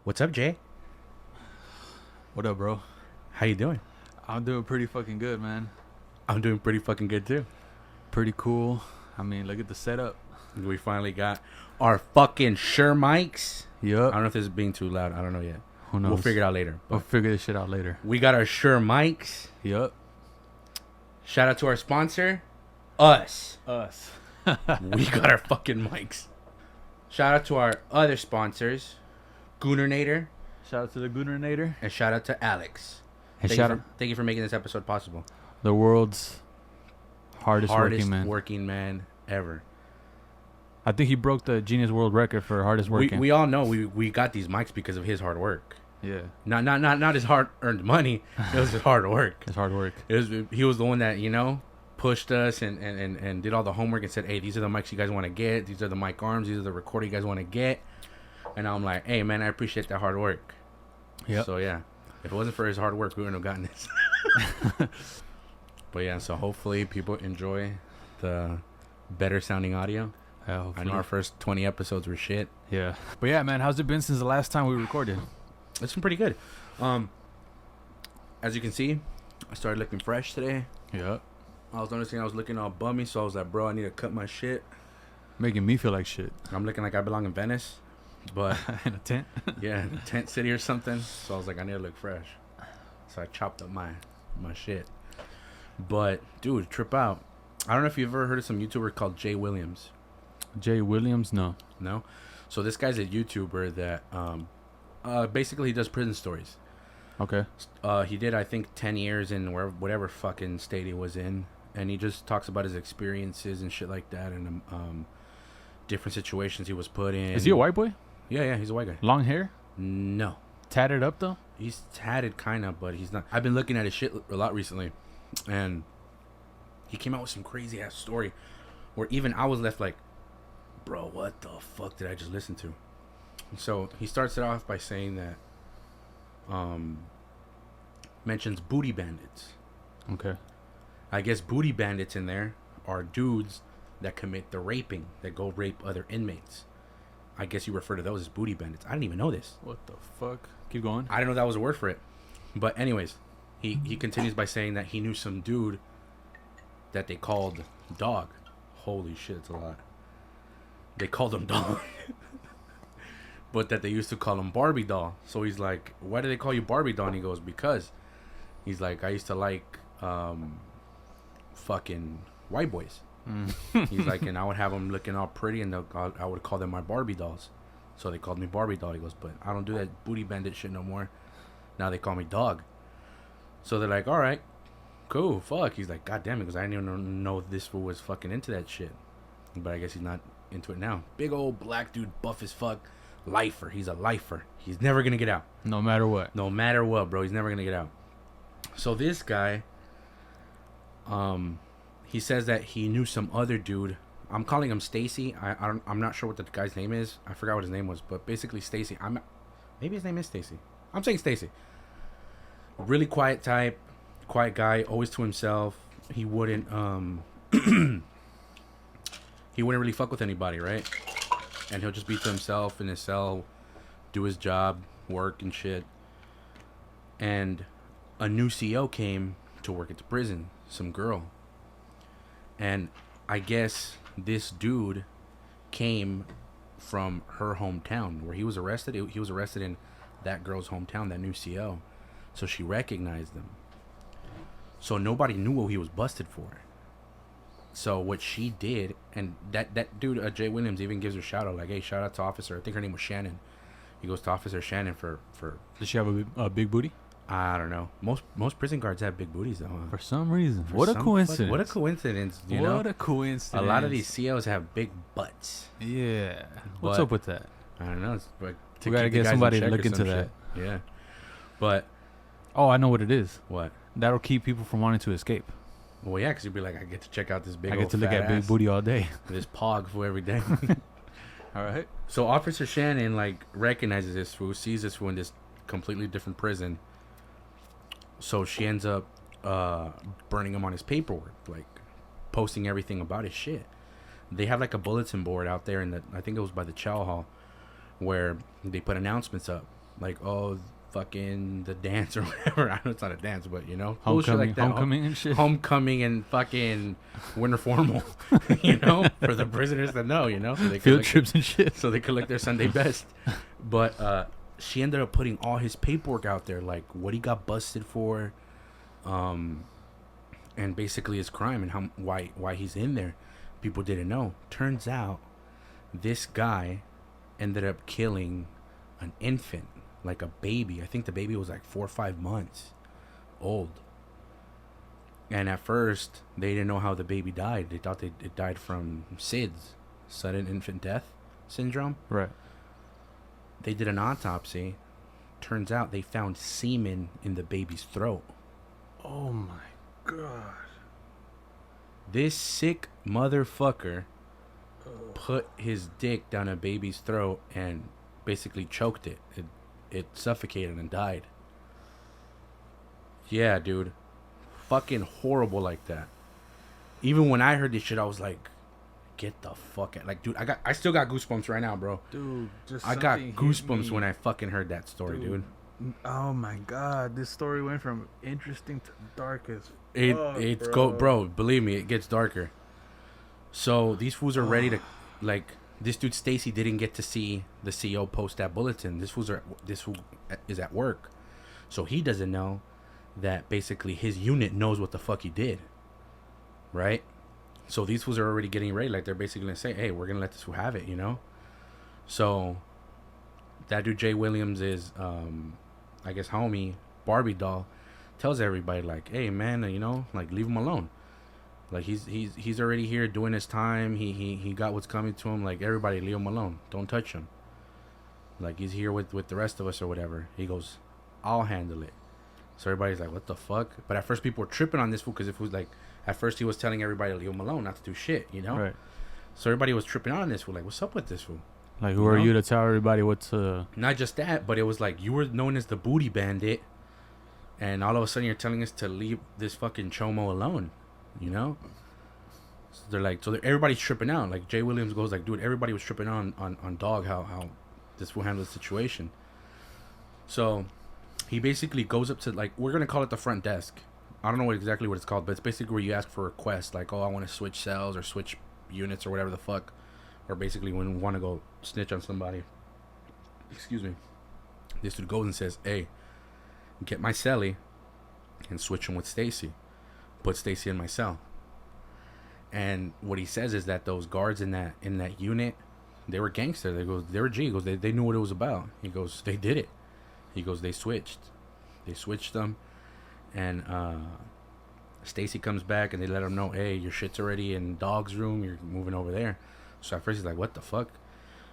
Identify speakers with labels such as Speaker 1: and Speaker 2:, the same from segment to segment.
Speaker 1: What's up, Jay?
Speaker 2: What up, bro?
Speaker 1: How you doing?
Speaker 2: I'm doing pretty fucking good, man.
Speaker 1: I'm doing pretty fucking good too.
Speaker 2: Pretty cool. I mean, look at the setup.
Speaker 1: We finally got our fucking Shure mics. I
Speaker 2: Yup.
Speaker 1: don't know if this is being too loud. I don't know yet.
Speaker 2: Who knows?
Speaker 1: We'll figure it out later.
Speaker 2: We'll
Speaker 1: But
Speaker 2: figure this shit out later.
Speaker 1: we got our Shure mics.
Speaker 2: Yup.
Speaker 1: Shout out to our sponsor, us.
Speaker 2: Us.
Speaker 1: We got our fucking mics. Shout out to our other sponsors, Goonernator,
Speaker 2: Shout out to the Goonernator.
Speaker 1: and shout out to Alex.
Speaker 2: And
Speaker 1: Thank
Speaker 2: shout
Speaker 1: you
Speaker 2: out
Speaker 1: thank you for making this episode possible.
Speaker 2: the world's hardest
Speaker 1: working
Speaker 2: man.
Speaker 1: man ever.
Speaker 2: I think he broke the Guinness World Record for hardest working.
Speaker 1: We all know we got these mics because of his hard work.
Speaker 2: Yeah.
Speaker 1: Not his hard earned money. It was his hard work.
Speaker 2: It's hard work.
Speaker 1: He was the one that, pushed us and did all the homework and said, hey, these are the mics you guys want to get. These are the mic arms. These are the recording you guys want to get. And I'm like, hey, man, I appreciate that hard work.
Speaker 2: Yeah.
Speaker 1: So, yeah. If it wasn't for his hard work, we wouldn't have gotten this. But, yeah, so hopefully people enjoy the better sounding audio.
Speaker 2: Yeah,
Speaker 1: I know our first 20 episodes were shit.
Speaker 2: Yeah. But yeah, man, how's it been since the last time we recorded?
Speaker 1: It's been pretty good. As you can see, I started looking fresh today.
Speaker 2: Yep.
Speaker 1: I was noticing I was looking all bummy, so I was like, bro, I need to cut my shit.
Speaker 2: Making me feel like shit.
Speaker 1: I'm looking like I belong in Venice, but
Speaker 2: In a tent.
Speaker 1: yeah, in a tent city or something. So I was like, I need to look fresh. So I chopped up my shit. But dude, trip out. I don't know if you've ever heard of some YouTuber called Jay Williams.
Speaker 2: Jay Williams? No.
Speaker 1: No? So this guy's a YouTuber that basically he does prison stories.
Speaker 2: Okay.
Speaker 1: He did, I think, 10 years in whatever fucking state he was in. And he just talks about his experiences and shit like that and different situations he was put in.
Speaker 2: Is he a white boy?
Speaker 1: Yeah, he's a white guy.
Speaker 2: Long hair?
Speaker 1: No.
Speaker 2: Tatted up though?
Speaker 1: He's tatted kind of, but he's not. I've been looking at his shit a lot recently. And he came out with some crazy ass story where even I was left like, bro, what the fuck did I just listen to? So he starts it off by saying that mentions booty bandits.
Speaker 2: Okay.
Speaker 1: I guess booty bandits in there are dudes that commit the raping, that go rape other inmates. I guess you refer to those as booty bandits. I didn't even know this.
Speaker 2: What the fuck? Keep going.
Speaker 1: I didn't know that was a word for it. But anyways, he continues by saying that he knew some dude that they called Dog. Holy shit, it's a lot. They called him Dog. But that they used to call him Barbie Doll. So he's like, why do they call you Barbie Doll? And he goes, because he's like, I used to like fucking white boys. He's like, and I would have them looking all pretty, and I would call them my Barbie dolls. So they called me Barbie Doll. He goes, but I don't do that booty bandit shit no more. Now they call me Dog. So they're like, all right, cool, fuck. He's like, god damn it, because I didn't even know this fool was fucking into that shit. But I guess he's not into it now. Big old black dude, buff as fuck, lifer. He's a lifer. He's never gonna get out.
Speaker 2: No matter what.
Speaker 1: No matter what, bro. He's never gonna get out. So this guy, he says that he knew some other dude. I'm calling him Stacy. I'm not sure what the guy's name is. I forgot what his name was, but basically Stacy. Maybe his name is Stacy. I'm saying Stacy. Really quiet type, quiet guy, always to himself. He wouldn't he wouldn't really fuck with anybody, right? And he'll just be to himself in his cell, do his job, work and shit. And a new CO came to work at the prison, some girl. And I guess this dude came from her hometown where he was arrested. He was arrested in that girl's hometown, that new CO. So she recognized him. So nobody knew what he was busted for. So what she did, and that dude, Jay Williams, even gives her a shout out, like, hey, shout out to Officer, I think her name was Shannon. He goes to Officer Shannon for
Speaker 2: Does she have a big booty?
Speaker 1: I don't know. Most prison guards have big booties though. Huh?
Speaker 2: For some reason.
Speaker 1: For
Speaker 2: What a
Speaker 1: some
Speaker 2: coincidence.
Speaker 1: What a coincidence, you know?
Speaker 2: What a coincidence.
Speaker 1: A lot of these COs have big butts.
Speaker 2: Yeah. What's
Speaker 1: But-
Speaker 2: up with that?
Speaker 1: I don't know. It's like
Speaker 2: We gotta
Speaker 1: keep the
Speaker 2: get
Speaker 1: guys in
Speaker 2: somebody to
Speaker 1: check or
Speaker 2: look into
Speaker 1: some
Speaker 2: that.
Speaker 1: shit. Yeah. But
Speaker 2: Oh, I know what it is.
Speaker 1: what?
Speaker 2: That'll keep people from wanting to escape.
Speaker 1: Well, yeah, because you'd be like, I get to check out this big
Speaker 2: I
Speaker 1: old
Speaker 2: get to look
Speaker 1: fat
Speaker 2: at big
Speaker 1: ass,
Speaker 2: booty all day.
Speaker 1: this pog for every day.
Speaker 2: All right.
Speaker 1: So Officer Shannon like recognizes this fool, sees this fool in this completely different prison. So she ends up burning him on his paperwork, like posting everything about his shit. They have like a bulletin board out there, I think it was by the chow hall, where they put announcements up. like, oh, fucking the dance or whatever. I know it's not a dance, but you know, bullshit
Speaker 2: Homecoming,
Speaker 1: like that.
Speaker 2: homecoming and shit.
Speaker 1: Homecoming and fucking winter formal, you know, for the prisoners to know, you know, so they
Speaker 2: Field
Speaker 1: could
Speaker 2: trips and shit.
Speaker 1: so they could look their Sunday best. But she ended up putting all his paperwork out there, like what he got busted for, and basically his crime and why he's in there. People didn't know. Turns out this guy ended up killing an infant, like a baby. I think the baby was like 4 or 5 months old. And at first, they didn't know how the baby died. They thought it died from SIDS, sudden infant death syndrome.
Speaker 2: Right.
Speaker 1: They did an autopsy. Turns out they found semen in the baby's throat.
Speaker 2: Oh my god.
Speaker 1: This sick motherfucker put his dick down a baby's throat and basically choked it. It suffocated and died. Yeah, dude. Fucking horrible like that. Even when I heard this shit, I was like, get the fuck out. Like, dude, I still got goosebumps right now, bro.
Speaker 3: Dude,
Speaker 1: I got goosebumps when I fucking heard that story, dude.
Speaker 3: Oh my god, this story went from interesting to dark as
Speaker 1: It's go, bro. Believe me, it gets darker. So these fools are ready to, like, this dude Stacy didn't get to see the CO post that bulletin. This fool is at work, so he doesn't know that basically his unit knows what the fuck he did, right? So these fools are already getting ready, like they're basically gonna say, "Hey, we're gonna let this fool have it," you know. So that dude Jay Williams is, I guess, homie Barbie doll tells everybody like, "Hey man, you know, like leave him alone. Like he's already here doing his time. He got what's coming to him. Like everybody, leave him alone. Don't touch him. Like he's here with the rest of us or whatever." He goes, "I'll handle it." So everybody's like, "What the fuck?" But at first people were tripping on this fool because it was like, at first he was telling everybody to leave him alone, not to do shit, you know.
Speaker 2: Right.
Speaker 1: So everybody was tripping on this fool. Like, what's up with this fool?
Speaker 2: Like, who are you to tell everybody what's
Speaker 1: Not just that, but it was like you were known as the booty bandit, and all of a sudden you're telling us to leave this fucking chomo alone, you know? So they're like, everybody's tripping out. Like Jay Williams goes like, dude, everybody was tripping on Dog how this fool handled the situation. So he basically goes up to, like, we're gonna call it the front desk. I don't know exactly what it's called, but it's basically where you ask for requests, like, oh, I want to switch cells or switch units or whatever the fuck, or basically when you want to go snitch on somebody. Excuse me. This dude goes and says, "Hey, get my celly and switch him with Stacy. Put Stacy in my cell." And what he says is that those guards in that unit, they were gangster. They were G. He goes, they knew what it was about. He goes, they did it. He goes, they switched them, and Stacy comes back and they let him know, "Hey, your shit's already in Dog's room. You're moving over there." So at first he's like, "What the fuck?"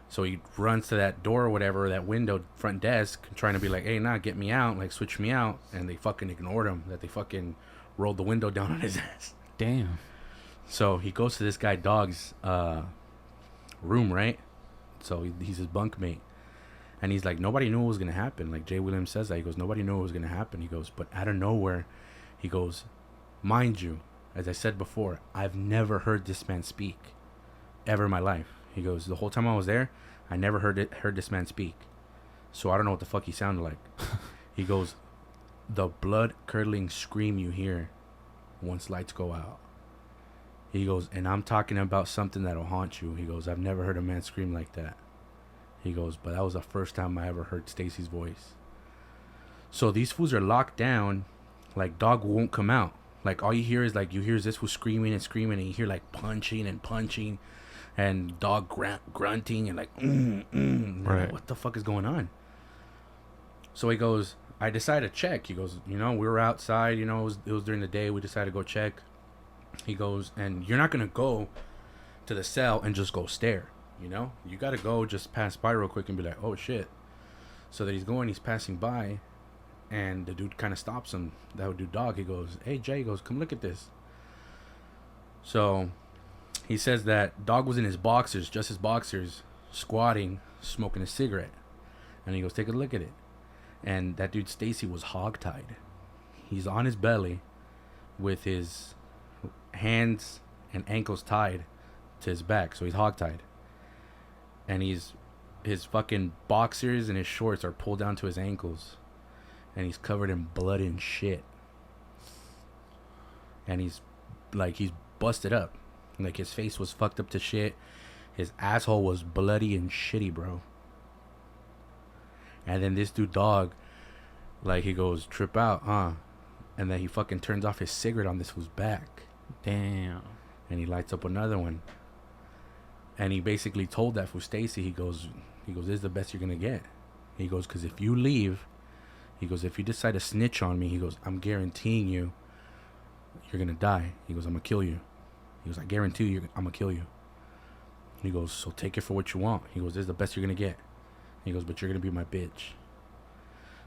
Speaker 1: So he runs to that door or whatever, that window, front desk, trying to be like, "Hey, nah, get me out, like switch me out." And they fucking ignored him. That they fucking rolled the window down on his ass.
Speaker 2: damn.
Speaker 1: So he goes to this guy Dog's room, right? So he's his bunkmate. And he's like, nobody knew what was going to happen. Like Jay Williams says that. He goes, nobody knew what was going to happen. He goes, but out of nowhere, he goes, mind you, as I said before, I've never heard this man speak ever in my life. He goes, the whole time I was there, I never heard this man speak. So I don't know what the fuck he sounded like. He goes, the blood-curdling scream you hear once lights go out. He goes, and I'm talking about something that'll haunt you. He goes, I've never heard a man scream like that. He goes, but that was the first time I ever heard Stacy's voice. So these fools are locked down, like Dog won't come out. Like all you hear is like, you hear this fool screaming and screaming, and you hear like punching, and Dog grunting and like,
Speaker 2: Right.
Speaker 1: Like, what the fuck is going on? So he goes, I decided to check. He goes, you know, we were outside, you know, it was during the day. We decided to go check. He goes, and you're not going to go to the cell and just go stare, you know? You got to go just pass by real quick and be like, oh, shit. So that he's passing by, and the dude kind of stops him. That would do Dog. He goes, hey, Jay, he goes, come look at this. So he says that Dog was in his boxers, just his boxers, squatting, smoking a cigarette. And he goes, take a look at it. And that dude Stacy was hogtied. He's on his belly with his hands and ankles tied to his back, so he's hogtied. And he's his fucking boxers and his shorts are pulled down to his ankles, and he's covered in blood and shit. And he's busted up. Like, his face was fucked up to shit. His asshole was bloody and shitty, bro. And then this dude, dog, like, he goes, trip out, huh? And then he fucking turns off his cigarette on this fool's back.
Speaker 2: Damn.
Speaker 1: And he lights up another one. And he basically told that fool Stacy, he goes, this is the best you're going to get. He goes, because if you leave, he goes, if you decide to snitch on me, he goes, I'm guaranteeing you, you're going to die. He goes, I'm going to kill you. He goes, I guarantee you, I'm going to kill you. He goes, so take it for what you want. He goes, this is the best you're going to get. He goes, but you're going to be my bitch.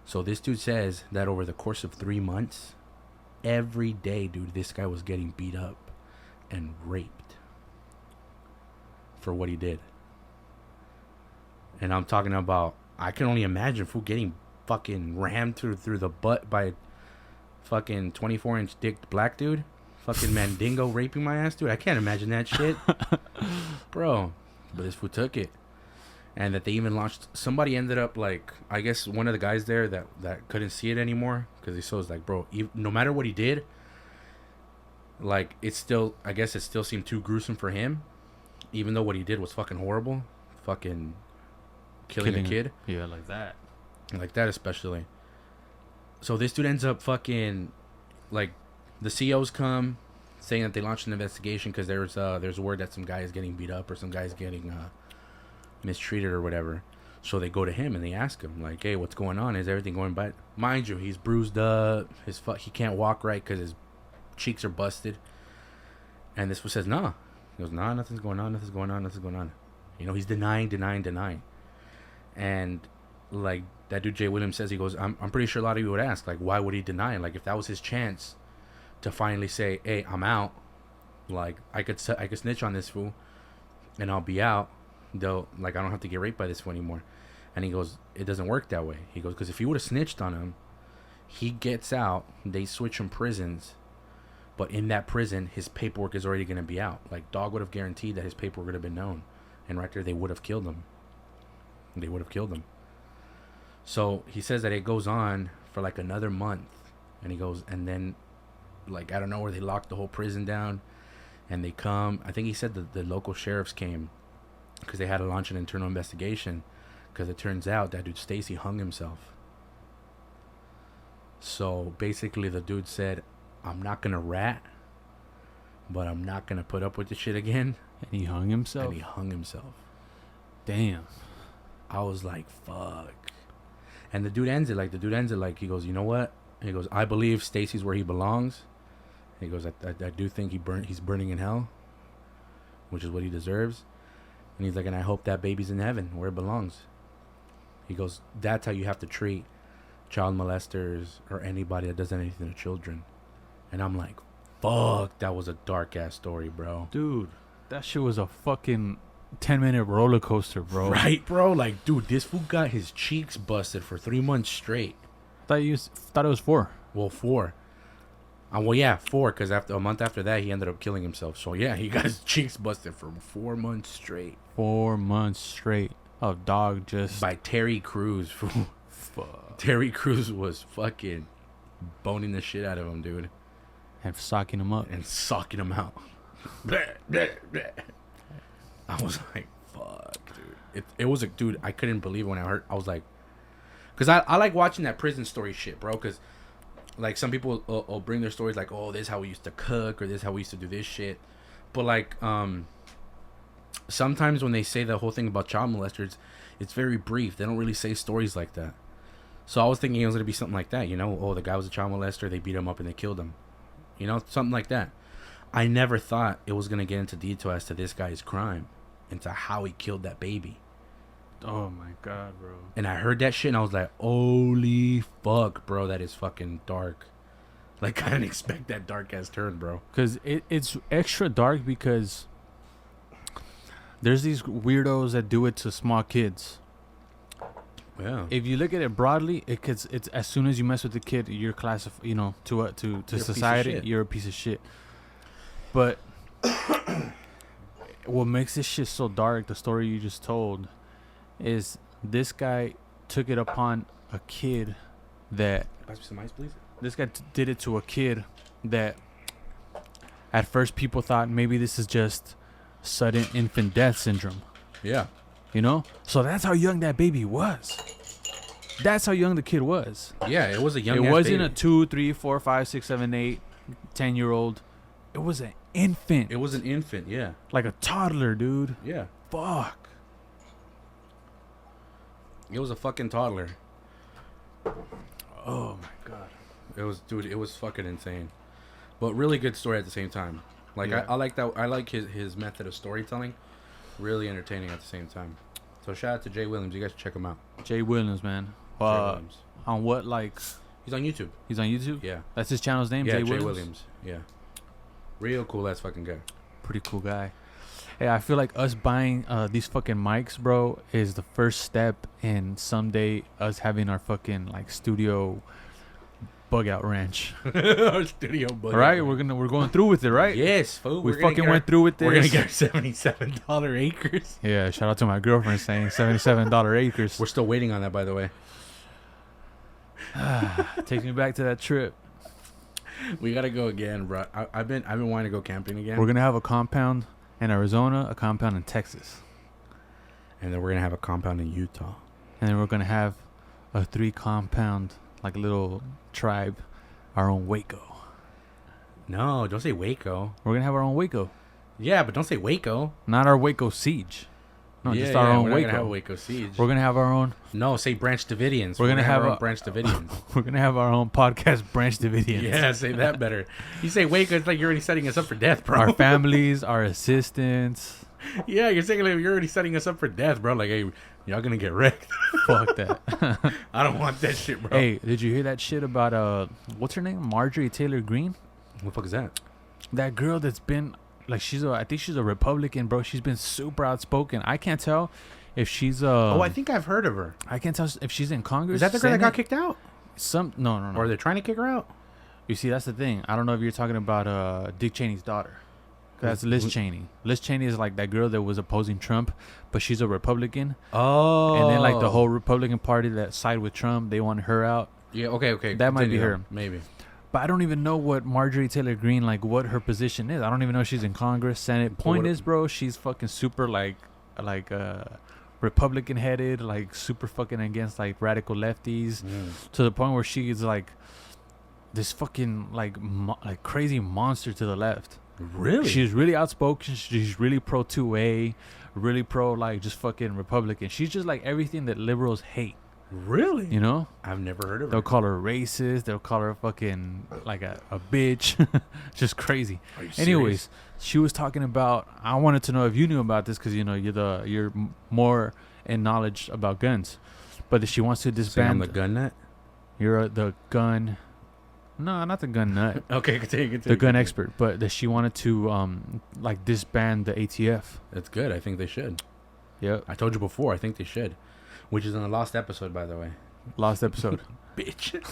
Speaker 1: So this dude says that over the course of 3 months, every day, dude, this guy was getting beat up and raped for what he did. And I'm talking about, I can only imagine fool getting fucking rammed through the butt by fucking 24-inch dick black dude. Fucking Mandingo raping my ass, dude. I can't imagine that shit. Bro. But this fool took it. And that they even launched, somebody ended up, like, I guess one of the guys there that couldn't see it anymore, because he saw, like, bro, no matter what he did, like, it still seemed too gruesome for him, even though what he did was fucking horrible. Fucking killing a kid.
Speaker 2: Yeah, like that.
Speaker 1: Like that especially. So this dude ends up fucking, like, the COs come saying that they launched an investigation because there's word that some guy is getting beat up or some guy's getting mistreated or whatever. So they go to him and they ask him, like, hey, what's going on? Is everything going bad? Mind you, he's bruised up. He can't walk right because his cheeks are busted. And this one says, nah. He goes, nah, nothing's going on. You know, he's denying. And, like, that dude Jay Williams says, he goes, I'm pretty sure a lot of you would ask, like, why would he deny? Like, if that was his chance to finally say, hey, I'm out, like, I could snitch on this fool and I'll be out, though, like, I don't have to get raped by this fool anymore. And he goes, it doesn't work that way. He goes, because if he would have snitched on him, he gets out, they switch him prisons, but in that prison his paperwork is already going to be out. Like, dog would have guaranteed that his paperwork would have been known, and right there they would have killed him. So he says that it goes on for like another month, and he goes, and then, like, I don't know where they locked the whole prison down, and they come. I think he said that the local sheriffs came because they had to launch an internal investigation because it turns out that dude Stacy hung himself. So basically the dude said, I'm not gonna rat, but I'm not gonna put up with this shit again.
Speaker 2: And he hung himself. Damn.
Speaker 1: I was like, fuck. And the dude ends it like, he goes, you know what? He goes, I believe Stacy's where he belongs. He goes, I do think he's burning in hell, which is what he deserves. And he's like, and I hope that baby's in heaven where it belongs. He goes, that's how you have to treat child molesters or anybody that does anything to children. And I'm like, fuck, that was a dark ass story, bro.
Speaker 2: Dude, that shit was a fucking 10-minute roller coaster, bro.
Speaker 1: Right, bro? Like, dude, this fool got his cheeks busted for 3 months straight.
Speaker 2: Thought it was 4.
Speaker 1: Well, 4. Well, yeah, 4, because after a month after that, he ended up killing himself. So, yeah, he got his cheeks busted for 4 months straight.
Speaker 2: 4 months straight of dog just...
Speaker 1: By Terry Crews, fool. Fuck. Terry Crews was fucking boning the shit out of him, dude.
Speaker 2: And socking him up.
Speaker 1: And socking him out. Bleh, bleh, bleh. I was like, fuck, dude. It was a... Dude, I couldn't believe it when I heard... I was like... Because I like watching that prison story shit, bro, because... Like, some people will bring their stories like, oh, this is how we used to cook, or this is how we used to do this shit. But, like, sometimes when they say the whole thing about child molesters, it's very brief. They don't really say stories like that. So I was thinking it was going to be something like that, you know? Oh, the guy was a child molester, they beat him up and they killed him. You know, something like that. I never thought it was going to get into detail as to this guy's crime, into how he killed that baby.
Speaker 2: Oh my god, bro.
Speaker 1: And I heard that shit and I was like, holy fuck, bro, that is fucking dark. Like, I didn't expect that dark ass turn, bro.
Speaker 2: Because it's extra dark because there's these weirdos that do it to small kids.
Speaker 1: Yeah.
Speaker 2: If you look at it broadly, it's as soon as you mess with the kid, you're classified, you know, to society, you're a piece of shit. But what makes this shit so dark, the story you just told, is this guy took it upon a kid that
Speaker 1: Pass me some ice, please.
Speaker 2: this guy did it to a kid that at first people thought maybe this is just sudden infant death syndrome.
Speaker 1: Yeah.
Speaker 2: You know? So that's how young that baby was. That's how young the kid was.
Speaker 1: Yeah, it was a young.
Speaker 2: It wasn't a 2, 3, 4, 5, 6, 7, 8, 10-year-old. It was an infant.
Speaker 1: It was an infant. Yeah.
Speaker 2: Like a toddler, dude.
Speaker 1: Yeah.
Speaker 2: Fuck.
Speaker 1: It was a fucking toddler.
Speaker 2: Oh my god.
Speaker 1: It was, dude. It was fucking insane, but really good story at the same time. Like
Speaker 2: Yeah.
Speaker 1: I like that. I like his method of storytelling. Really entertaining at the same time. So shout out to Jay Williams. You guys should check him out.
Speaker 2: Jay Williams, man.
Speaker 1: Jay Williams.
Speaker 2: On what, like...
Speaker 1: He's on YouTube.
Speaker 2: He's on YouTube?
Speaker 1: Yeah.
Speaker 2: That's his channel's name,
Speaker 1: Yeah,
Speaker 2: Jay
Speaker 1: Jay
Speaker 2: Williams?
Speaker 1: Williams. Yeah. Real cool ass fucking guy.
Speaker 2: Pretty cool guy. Hey, I feel like us buying these fucking mics, bro, is the first step in someday us having our fucking, like, studio bug out ranch.
Speaker 1: Our studio bug.
Speaker 2: All right? We're going through with it, right?
Speaker 1: Yes, fool.
Speaker 2: We fucking went through with this.
Speaker 1: We're gonna get our $77 acres.
Speaker 2: Yeah, shout out to my girlfriend saying $77 acres.
Speaker 1: We're still waiting on that, by the way.
Speaker 2: Takes me back to that trip.
Speaker 1: We gotta go again, bro. I've been wanting to go camping again.
Speaker 2: We're gonna have a compound in Arizona, a compound in Texas,
Speaker 1: And then we're gonna have a compound in Utah.
Speaker 2: and then we're gonna have a 3 compound, like, little tribe, our own Waco.
Speaker 1: No, don't say Waco.
Speaker 2: We're gonna have our own Waco,
Speaker 1: Yeah, but don't say Waco.
Speaker 2: not our Waco siege. No,
Speaker 1: Yeah,
Speaker 2: just our
Speaker 1: yeah,
Speaker 2: own
Speaker 1: we're not
Speaker 2: Waco.
Speaker 1: gonna have Waco Siege.
Speaker 2: We're gonna have our own.
Speaker 1: No, say Branch Davidians.
Speaker 2: We're gonna have
Speaker 1: our
Speaker 2: a-
Speaker 1: own Branch Davidians.
Speaker 2: We're gonna have our own podcast, Branch Davidians.
Speaker 1: Yeah, say that better. You say Waco, it's like you're already setting us up for death, bro.
Speaker 2: Our families, our assistants.
Speaker 1: Yeah, you're saying like you're already setting us up for death, bro. Like, hey, y'all gonna get wrecked.
Speaker 2: Fuck that.
Speaker 1: I don't want that shit, bro.
Speaker 2: Hey, did you hear that shit about what's her name? Marjorie Taylor Greene?
Speaker 1: What the fuck is that?
Speaker 2: That girl that's been like I think she's a Republican, bro. She's been super outspoken. I can't tell if she's
Speaker 1: Oh, I think I've heard of her.
Speaker 2: I can't tell if she's in Congress.
Speaker 1: Is that the girl that got
Speaker 2: Senate.
Speaker 1: kicked out?
Speaker 2: No.
Speaker 1: Or they're trying to kick her out?
Speaker 2: You see, that's the thing. I don't know if you're talking about Dick Cheney's daughter. That's Liz Cheney. Liz Cheney is like that girl that was opposing Trump, but she's a Republican.
Speaker 1: Oh.
Speaker 2: And then like the whole Republican Party that side with Trump, they want her out.
Speaker 1: Yeah, okay.
Speaker 2: That might be her.
Speaker 1: Maybe.
Speaker 2: But I don't even know what Marjorie Taylor Greene, like what her position is. I don't even know if she's in Congress, Senate. Point
Speaker 1: what-
Speaker 2: is, bro, she's fucking super like Republican headed, like super fucking against like radical lefties, to the point where she is like this fucking like crazy monster to the left.
Speaker 1: Really?
Speaker 2: She's really outspoken. She's really pro 2A, really pro like just fucking Republican. She's just like everything that liberals hate.
Speaker 1: Really?
Speaker 2: You know?
Speaker 1: I've never heard of her.
Speaker 2: They'll call her racist. They'll call her fucking like a bitch. Just crazy.
Speaker 1: Are you
Speaker 2: Anyways,
Speaker 1: serious?
Speaker 2: she was talking about. I wanted to know if you knew about this because you know you're more in knowledge about guns. But that she wants to
Speaker 1: Say I'm
Speaker 2: disband.
Speaker 1: the gun nut?
Speaker 2: You're the gun. No, not the gun nut.
Speaker 1: Okay, continue.
Speaker 2: The gun expert. But that she wanted to like disband the ATF.
Speaker 1: That's good. I think they should.
Speaker 2: Yep.
Speaker 1: I told you before. I think they should. Which is in the last episode, by the way.
Speaker 2: Last episode.
Speaker 1: Bitch.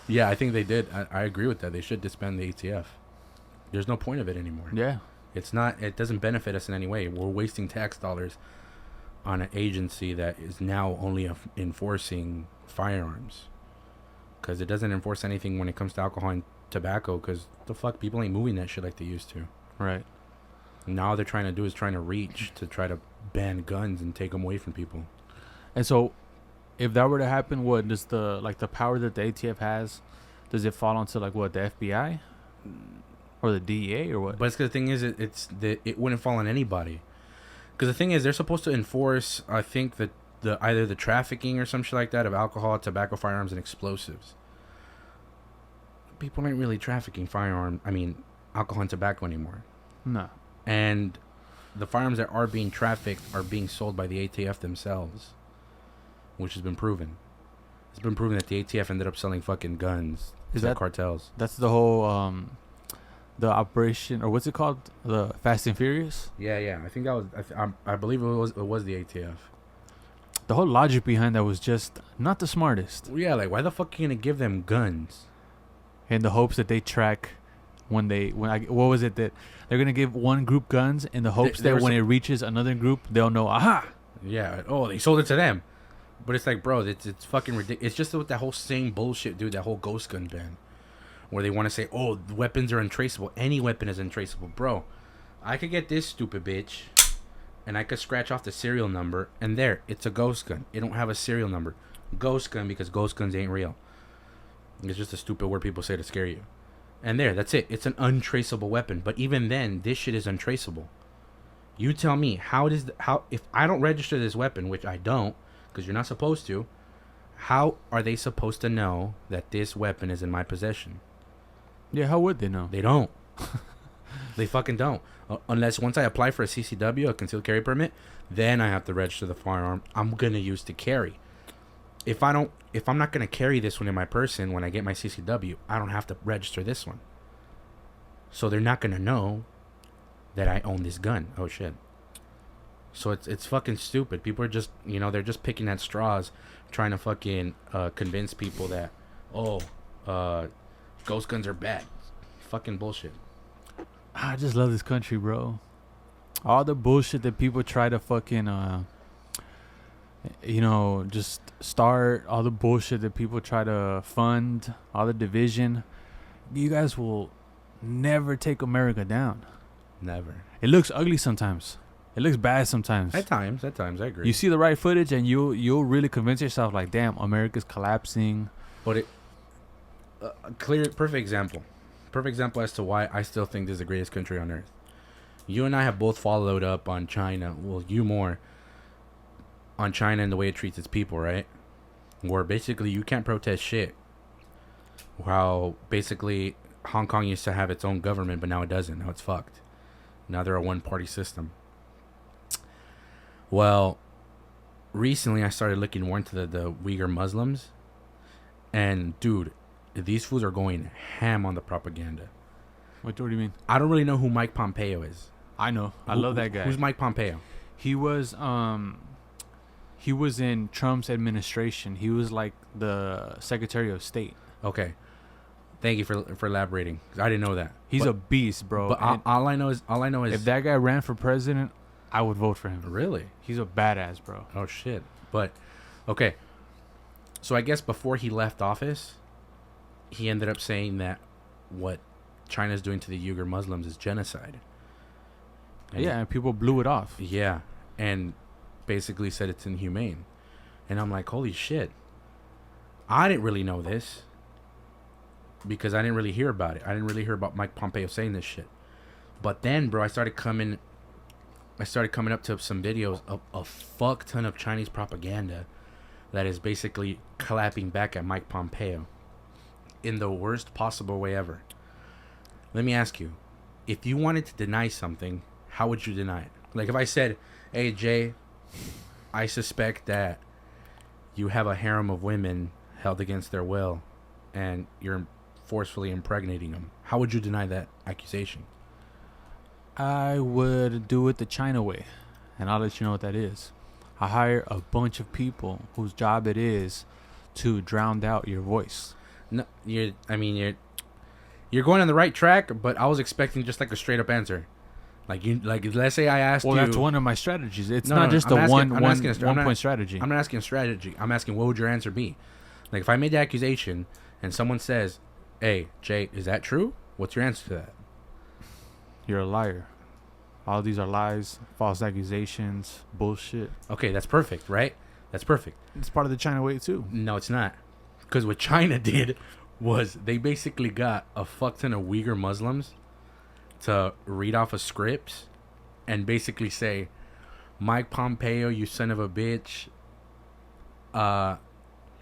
Speaker 1: Yeah, I think they did. I agree with that. They should disband the ATF. There's no point of it anymore.
Speaker 2: Yeah.
Speaker 1: It's not. It doesn't benefit us in any way. We're wasting tax dollars on an agency that is now only enforcing firearms. Because it doesn't enforce anything when it comes to alcohol and tobacco. Because the fuck, people ain't moving that shit like they used to.
Speaker 2: Right.
Speaker 1: Now all they're trying to do is trying to reach to try to ban guns and take them away from people.
Speaker 2: And so, if that were to happen, what does the power that the ATF has, does it fall onto like what, the FBI or the DEA or what?
Speaker 1: But the thing is, it wouldn't fall on anybody. Because the thing is, they're supposed to enforce, I think, that either the trafficking or some shit like that of alcohol, tobacco, firearms, and explosives. People ain't really trafficking alcohol and tobacco anymore.
Speaker 2: No.
Speaker 1: And the firearms that are being trafficked are being sold by the ATF themselves, which has been proven. It's been proven that the ATF ended up selling fucking guns to the cartels.
Speaker 2: That's the whole the operation, or what's it called, the Fast and Furious.
Speaker 1: Yeah. I think that was. I believe it was the ATF.
Speaker 2: The whole logic behind that was just not the smartest,
Speaker 1: Well, yeah, like why the fuck are you gonna give them guns?
Speaker 2: in the hopes that they track what was it that they're gonna give one group guns in the hopes
Speaker 1: they
Speaker 2: that
Speaker 1: were
Speaker 2: when it reaches another group they'll know, aha.
Speaker 1: Yeah. Oh, they sold it to them. But it's like, bro, it's fucking ridiculous. It's just with that whole same bullshit, dude. That whole ghost gun ban, where they want to say, oh, the weapons are untraceable. Any weapon is untraceable, bro. I could get this stupid bitch, and I could scratch off the serial number, and there, it's a ghost gun. It don't have a serial number. Ghost gun, because ghost guns ain't real. It's just a stupid word people say to scare you. And there, that's it. It's an untraceable weapon. But even then, this shit is untraceable. You tell me, how if I don't register this weapon, which I don't, because you're not supposed to, how are they supposed to know that this weapon is in my possession?
Speaker 2: Yeah, how would they know?
Speaker 1: They don't. They fucking don't. Unless once I apply for a CCW, a concealed carry permit, then I have to register the firearm I'm gonna use to carry. If I'm not gonna carry this one in my person when I get my CCW, I don't have to register this one. So they're not gonna know that I own this gun. Oh shit. So it's fucking stupid. People are just, they're just picking at straws, trying to fucking convince people that, ghost guns are bad. Fucking bullshit.
Speaker 2: I just love this country, bro. All the bullshit that people try to fucking, just start. All the bullshit that people try to fund. All the division. You guys will never take America down.
Speaker 1: Never.
Speaker 2: It looks ugly sometimes. It looks bad sometimes.
Speaker 1: At times, I agree.
Speaker 2: You see the right footage, and you'll really convince yourself, like, damn, America's collapsing.
Speaker 1: But perfect example as to why I still think this is the greatest country on earth. You and I have both followed up on China. Well, you more on China and the way it treats its people, right? Where basically you can't protest shit. How basically Hong Kong used to have its own government, but now it doesn't. Now it's fucked. Now they're a one-party system. Well, recently I started looking more into the Uyghur Muslims. And, dude, these fools are going ham on the propaganda.
Speaker 2: What do you mean?
Speaker 1: I don't really know who Mike Pompeo is.
Speaker 2: I know. I love that guy.
Speaker 1: Who's Mike Pompeo?
Speaker 2: He was in Trump's administration. He was like the Secretary of State.
Speaker 1: Okay. Thank you for elaborating. I didn't know that.
Speaker 2: He's a beast, bro.
Speaker 1: But all I know is
Speaker 2: if that guy ran for president, I would vote for him.
Speaker 1: Really?
Speaker 2: He's a badass, bro.
Speaker 1: Oh shit. But okay. So I guess before he left office, he ended up saying that what China's doing to the Uyghur Muslims is genocide.
Speaker 2: And people blew it off.
Speaker 1: Yeah. And basically said it's inhumane. And I'm like, holy shit. I didn't really know this. Because I didn't really hear about it. I didn't really hear about Mike Pompeo saying this shit. But then, bro, I started coming up to some videos of a fuck ton of Chinese propaganda that is basically clapping back at Mike Pompeo in the worst possible way ever. Let me ask you, if you wanted to deny something, how would you deny it? Like if I said, hey, Jay, I suspect that you have a harem of women held against their will and you're forcefully impregnating them, how would you deny that accusation?
Speaker 2: I would do it the China way, and I'll let you know what that is. I hire a bunch of people whose job it is to drown out your voice.
Speaker 1: No, you're going on the right track, but I was expecting just like a straight up answer. Like let's say I asked you.
Speaker 2: Well, that's one of my strategies. It's not just a one point strategy.
Speaker 1: I'm not asking a strategy. I'm asking what would your answer be? Like if I made the accusation and someone says, hey, Jay, is that true? What's your answer to that?
Speaker 2: You're a liar. All these are lies, false accusations, bullshit.
Speaker 1: Okay, that's perfect, right? That's perfect.
Speaker 2: It's part of the China way, too.
Speaker 1: No, it's not. Because what China did was they basically got a fuck ton of Uyghur Muslims to read off of scripts and basically say, Mike Pompeo, you son of a bitch,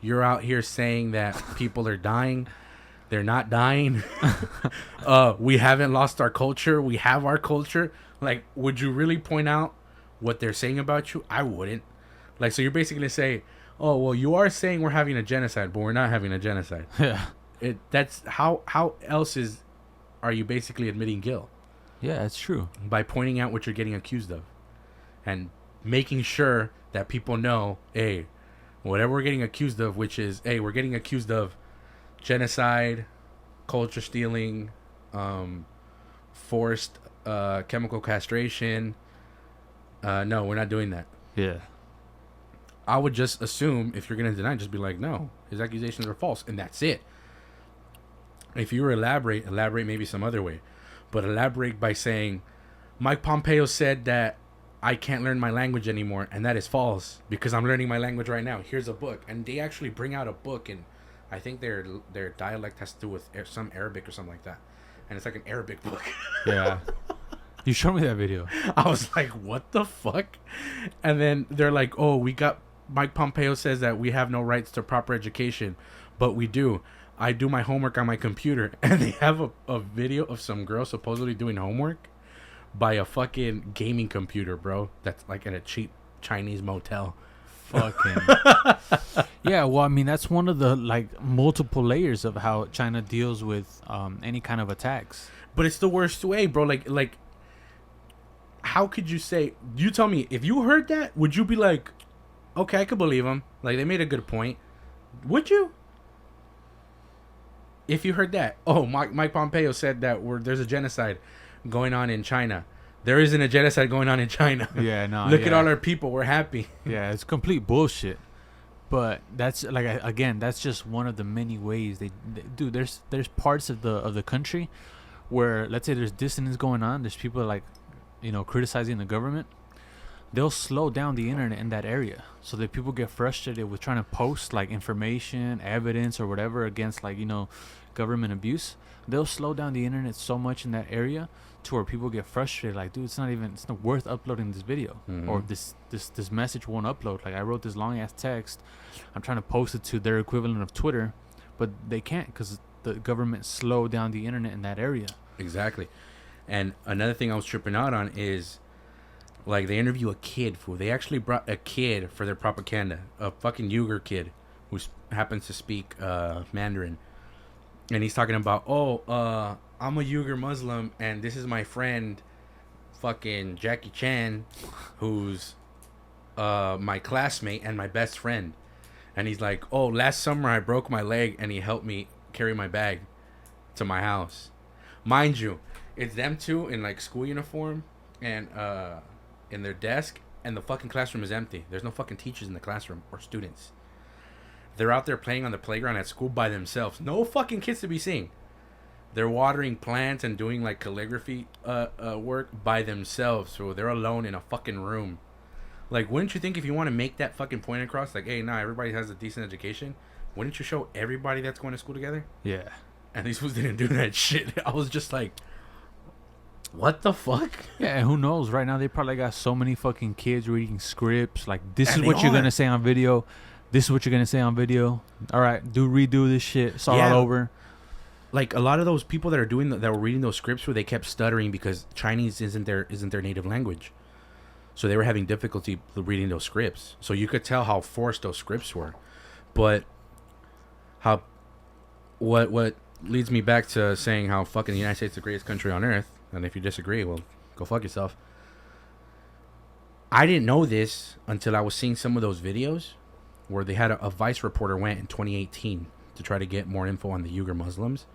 Speaker 1: you're out here saying that people are dying. They're not dying. We haven't lost our culture. We have our culture. Like, would you really point out what they're saying about you? I wouldn't. Like, so you're basically going to say, oh, well, you are saying we're having a genocide, but we're not having a genocide.
Speaker 2: Yeah.
Speaker 1: That's how else are you basically admitting guilt?
Speaker 2: Yeah, that's true.
Speaker 1: By pointing out what you're getting accused of. And making sure that people know, hey, whatever we're getting accused of, which is, hey, we're getting accused of genocide, culture stealing, forced chemical castration. No, we're not doing that.
Speaker 2: Yeah.
Speaker 1: I would just assume if you're gonna deny, just be like, no, his accusations are false, and that's it. If you were elaborate maybe some other way, but elaborate by saying, Mike Pompeo said that I can't learn my language anymore, and that is false because I'm learning my language right now. Here's a book, and they actually bring out a book, and I think their dialect has to do with some Arabic or something like that, and it's like an Arabic book.
Speaker 2: Yeah. You showed me that video.
Speaker 1: I was like, what the fuck? And then they're like, oh, we got Mike Pompeo says that we have no rights to proper education, but we do. I do my homework on my computer, and they have a video of some girl supposedly doing homework by a fucking gaming computer, bro. That's like in a cheap Chinese motel.
Speaker 2: Fucking. Yeah, well, I mean, that's one of the like multiple layers of how China deals with any kind of attacks.
Speaker 1: But it's the worst way, bro. Like, how could you say? You tell me, if you heard that, would you be like, okay, I could believe them. Like, they made a good point. Would you? If you heard that, oh, Mike Pompeo said that there's a genocide going on in China. There isn't a genocide going on in China.
Speaker 2: Yeah, no.
Speaker 1: Look at all our people. We're happy.
Speaker 2: Yeah, it's complete bullshit. But that's like again, that's just one of the many ways they do. There's parts of the country where, let's say, there's dissonance going on. There's people like, criticizing the government. They'll slow down the internet in that area so that people get frustrated with trying to post like information, evidence, or whatever against like government abuse. They'll slow down the internet so much in that area to where people get frustrated, like, dude, it's not worth uploading this video. Or this message won't upload. Like, I wrote this long ass text, I'm trying to post it to their equivalent of Twitter, but they can't because the government slowed down the internet in that area.
Speaker 1: Exactly. And another thing I was tripping out on is, like, they interview a kid, fool. They actually brought a kid for their propaganda, a fucking Uyghur kid who happens to speak Mandarin. And he's talking about, I'm a Uyghur Muslim, and this is my friend, fucking Jackie Chan, who's my classmate and my best friend. And he's like, oh, last summer I broke my leg, and he helped me carry my bag to my house. Mind you, it's them two in, like, school uniform and in their desk, and the fucking classroom is empty. There's no fucking teachers in the classroom or students. They're out there playing on the playground at school by themselves. No fucking kids to be seen. They're watering plants and doing like calligraphy work by themselves. So they're alone in a fucking room. Like, wouldn't you think if you want to make that fucking point across, like, hey, everybody has a decent education, wouldn't you show everybody that's going to school together?
Speaker 2: Yeah.
Speaker 1: And these fools didn't do that shit. I was just like, what the fuck?
Speaker 2: Yeah, and who knows? Right now they probably got so many fucking kids reading scripts. Like, this
Speaker 1: And
Speaker 2: is
Speaker 1: they
Speaker 2: what you're
Speaker 1: are.
Speaker 2: gonna say on video. This is what you're gonna say on video. All right, redo this shit. Start
Speaker 1: Yeah.
Speaker 2: all over.
Speaker 1: Like, a lot of those people that are doing that were reading those scripts where they kept stuttering because Chinese isn't their native language, so they were having difficulty reading those scripts. So you could tell how forced those scripts were. But what leads me back to saying how fucking the United States is the greatest country on earth, and if you disagree, well, go fuck yourself. I didn't know this until I was seeing some of those videos where they had a Vice reporter went in 2018 to try to get more info on the Uyghur Muslims.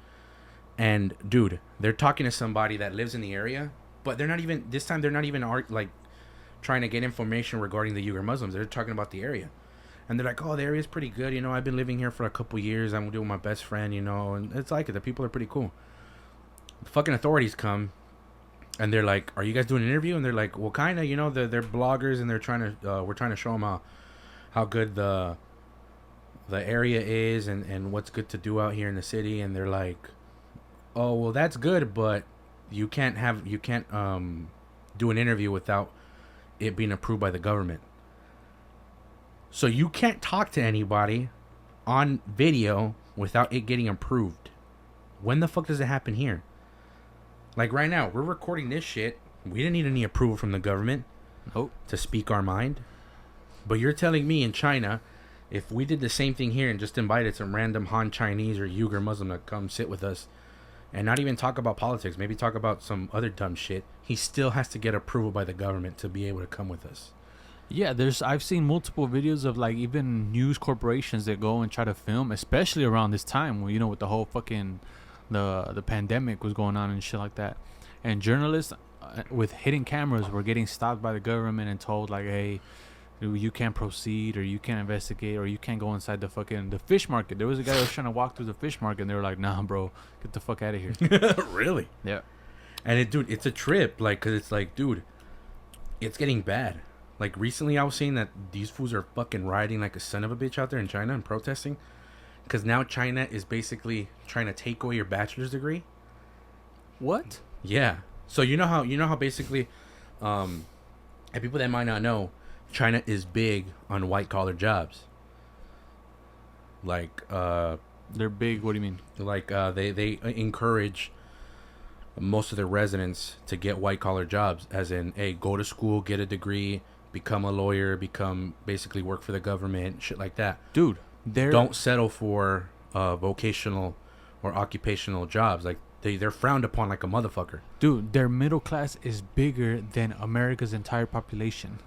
Speaker 1: And dude, they're talking to somebody that lives in the area, but they're not even like trying to get information regarding the Uyghur Muslims. They're talking about the area. And they're like, oh, the area's pretty good. I've been living here for a couple years. I'm doing my best friend, and it's like it. The people are pretty cool. The fucking authorities come, and they're like, are you guys doing an interview? And they're like, well, kind of, they're bloggers, and they're trying to, we're trying to show them how good the area is and what's good to do out here in the city. And they're like, oh, well, that's good, but you can't do an interview without it being approved by the government. So you can't talk to anybody on video without it getting approved. When the fuck does it happen here? Like, right now, we're recording this shit. We didn't need any approval from the government to speak our mind. But you're telling me in China, if we did the same thing here and just invited some random Han Chinese or Uyghur Muslim to come sit with us and not even talk about politics, maybe talk about some other dumb shit, he still has to get approval by the government to be able to come with us.
Speaker 2: Yeah, I've seen multiple videos of like even news corporations that go and try to film, especially around this time when, with the whole fucking the pandemic was going on and shit like that. And journalists with hidden cameras were getting stopped by the government and told like, hey, You can't proceed, or you can't investigate, or you can't go inside the fish market. There was a guy that was trying to walk through the fish market, and they were like, "Nah, bro, get the fuck out of here."
Speaker 1: Really?
Speaker 2: Yeah.
Speaker 1: And dude, it's a trip, like, cause it's like, dude, it's getting bad. Like recently, I was seeing that these fools are fucking rioting like a son of a bitch out there in China and protesting, cause now China is basically trying to take away your bachelor's degree.
Speaker 2: What?
Speaker 1: Yeah. So you know how basically, and people that might not know, China is big on white collar jobs. Like
Speaker 2: They're big. What do you mean?
Speaker 1: like they encourage most of their residents to get white collar jobs, as in, hey, go to school, get a degree, become a lawyer, become basically work for the government, shit like that.
Speaker 2: Dude, they're
Speaker 1: Don't settle for vocational or occupational jobs. Like they're frowned upon like a motherfucker.
Speaker 2: Dude, their middle class is bigger than America's entire population.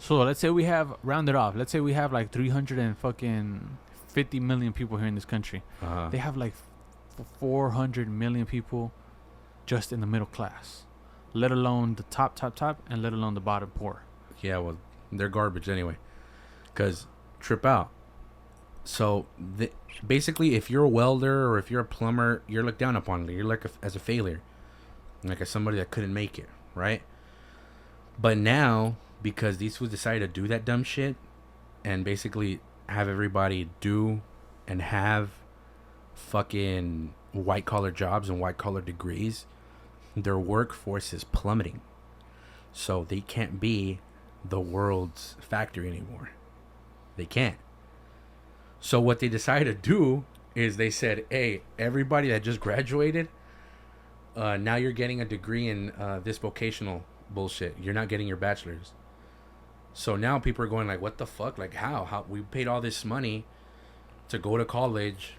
Speaker 2: So let's say we have, rounded off, let's say we have like 350 million people here in this country. They have like 400 million people just in the middle class, let alone the top, and let alone the bottom poor.
Speaker 1: Yeah, well, they're garbage anyway. Because trip out. So basically, if you're a welder or if you're a plumber, you're looked down upon. You're like as a failure, like as somebody that couldn't make it, right? But now, because these fools decided to do that dumb shit and basically have everybody do and have fucking white collar jobs and white collar degrees, their workforce is plummeting. So they can't be the world's factory anymore. They can't. So what they decided to do is they said, hey, everybody that just graduated, now you're getting a degree in this vocational bullshit. You're not getting your bachelor's. So now people are going like, what the fuck? Like, how we paid all this money to go to college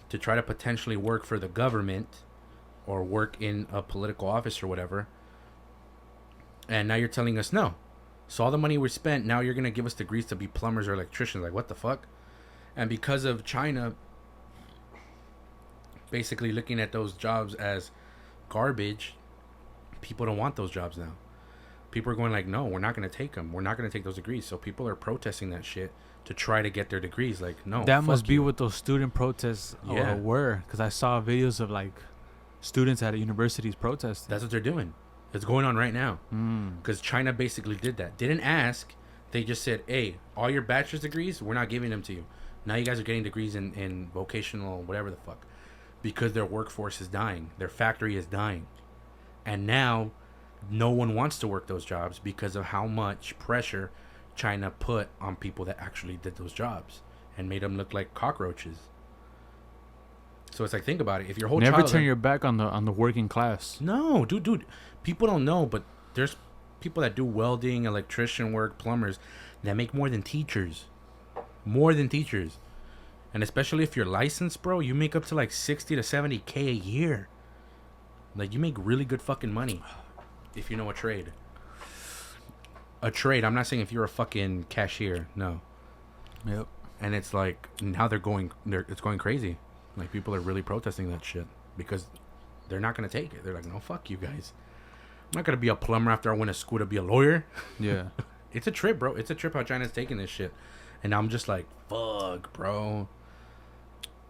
Speaker 1: to try to potentially work for the government or work in a political office or whatever, and now you're telling us no. So all the money we spent, now you're gonna give us degrees to be plumbers or electricians. Like, what the fuck? And because of China basically looking at those jobs as garbage, people don't want those jobs now. People are going like, no, we're not going to take them. We're not going to take those degrees. So people are protesting that shit to try to get their degrees. Like, no,
Speaker 2: That must
Speaker 1: fuck
Speaker 2: be
Speaker 1: you.
Speaker 2: what those student protests
Speaker 1: Yeah.
Speaker 2: were. Because I saw videos of like students at universities protesting.
Speaker 1: That's what they're doing. It's going on right now.
Speaker 2: Mm.
Speaker 1: Because China basically did that. Didn't ask. They just said, hey, all your bachelor's degrees, we're not giving them to you. Now you guys are getting degrees in vocational, whatever the fuck. Because their workforce is dying. Their factory is dying. And now no one wants to work those jobs because of how much pressure China put on people that actually did those jobs and made them look like cockroaches. So it's like, think about it. If your whole
Speaker 2: Never
Speaker 1: childhood,
Speaker 2: turn your back on the working class.
Speaker 1: no, dude, people don't know, but there's people that do welding, electrician work, plumbers that make more than teachers. More than teachers. And especially if you're licensed, bro, you make up to like 60 to 70K a year. Like, you make really good fucking money if you know a trade. A trade. I'm not saying if you're a fucking cashier. No.
Speaker 2: Yep.
Speaker 1: And it's like, now it's going crazy. Like, people are really protesting that shit because they're not going to take it. They're like, no, fuck you guys. I'm not going to be a plumber after I went to school to be a lawyer.
Speaker 2: Yeah.
Speaker 1: It's a trip, bro. It's a trip how China's taking this shit. And I'm just like, fuck, bro.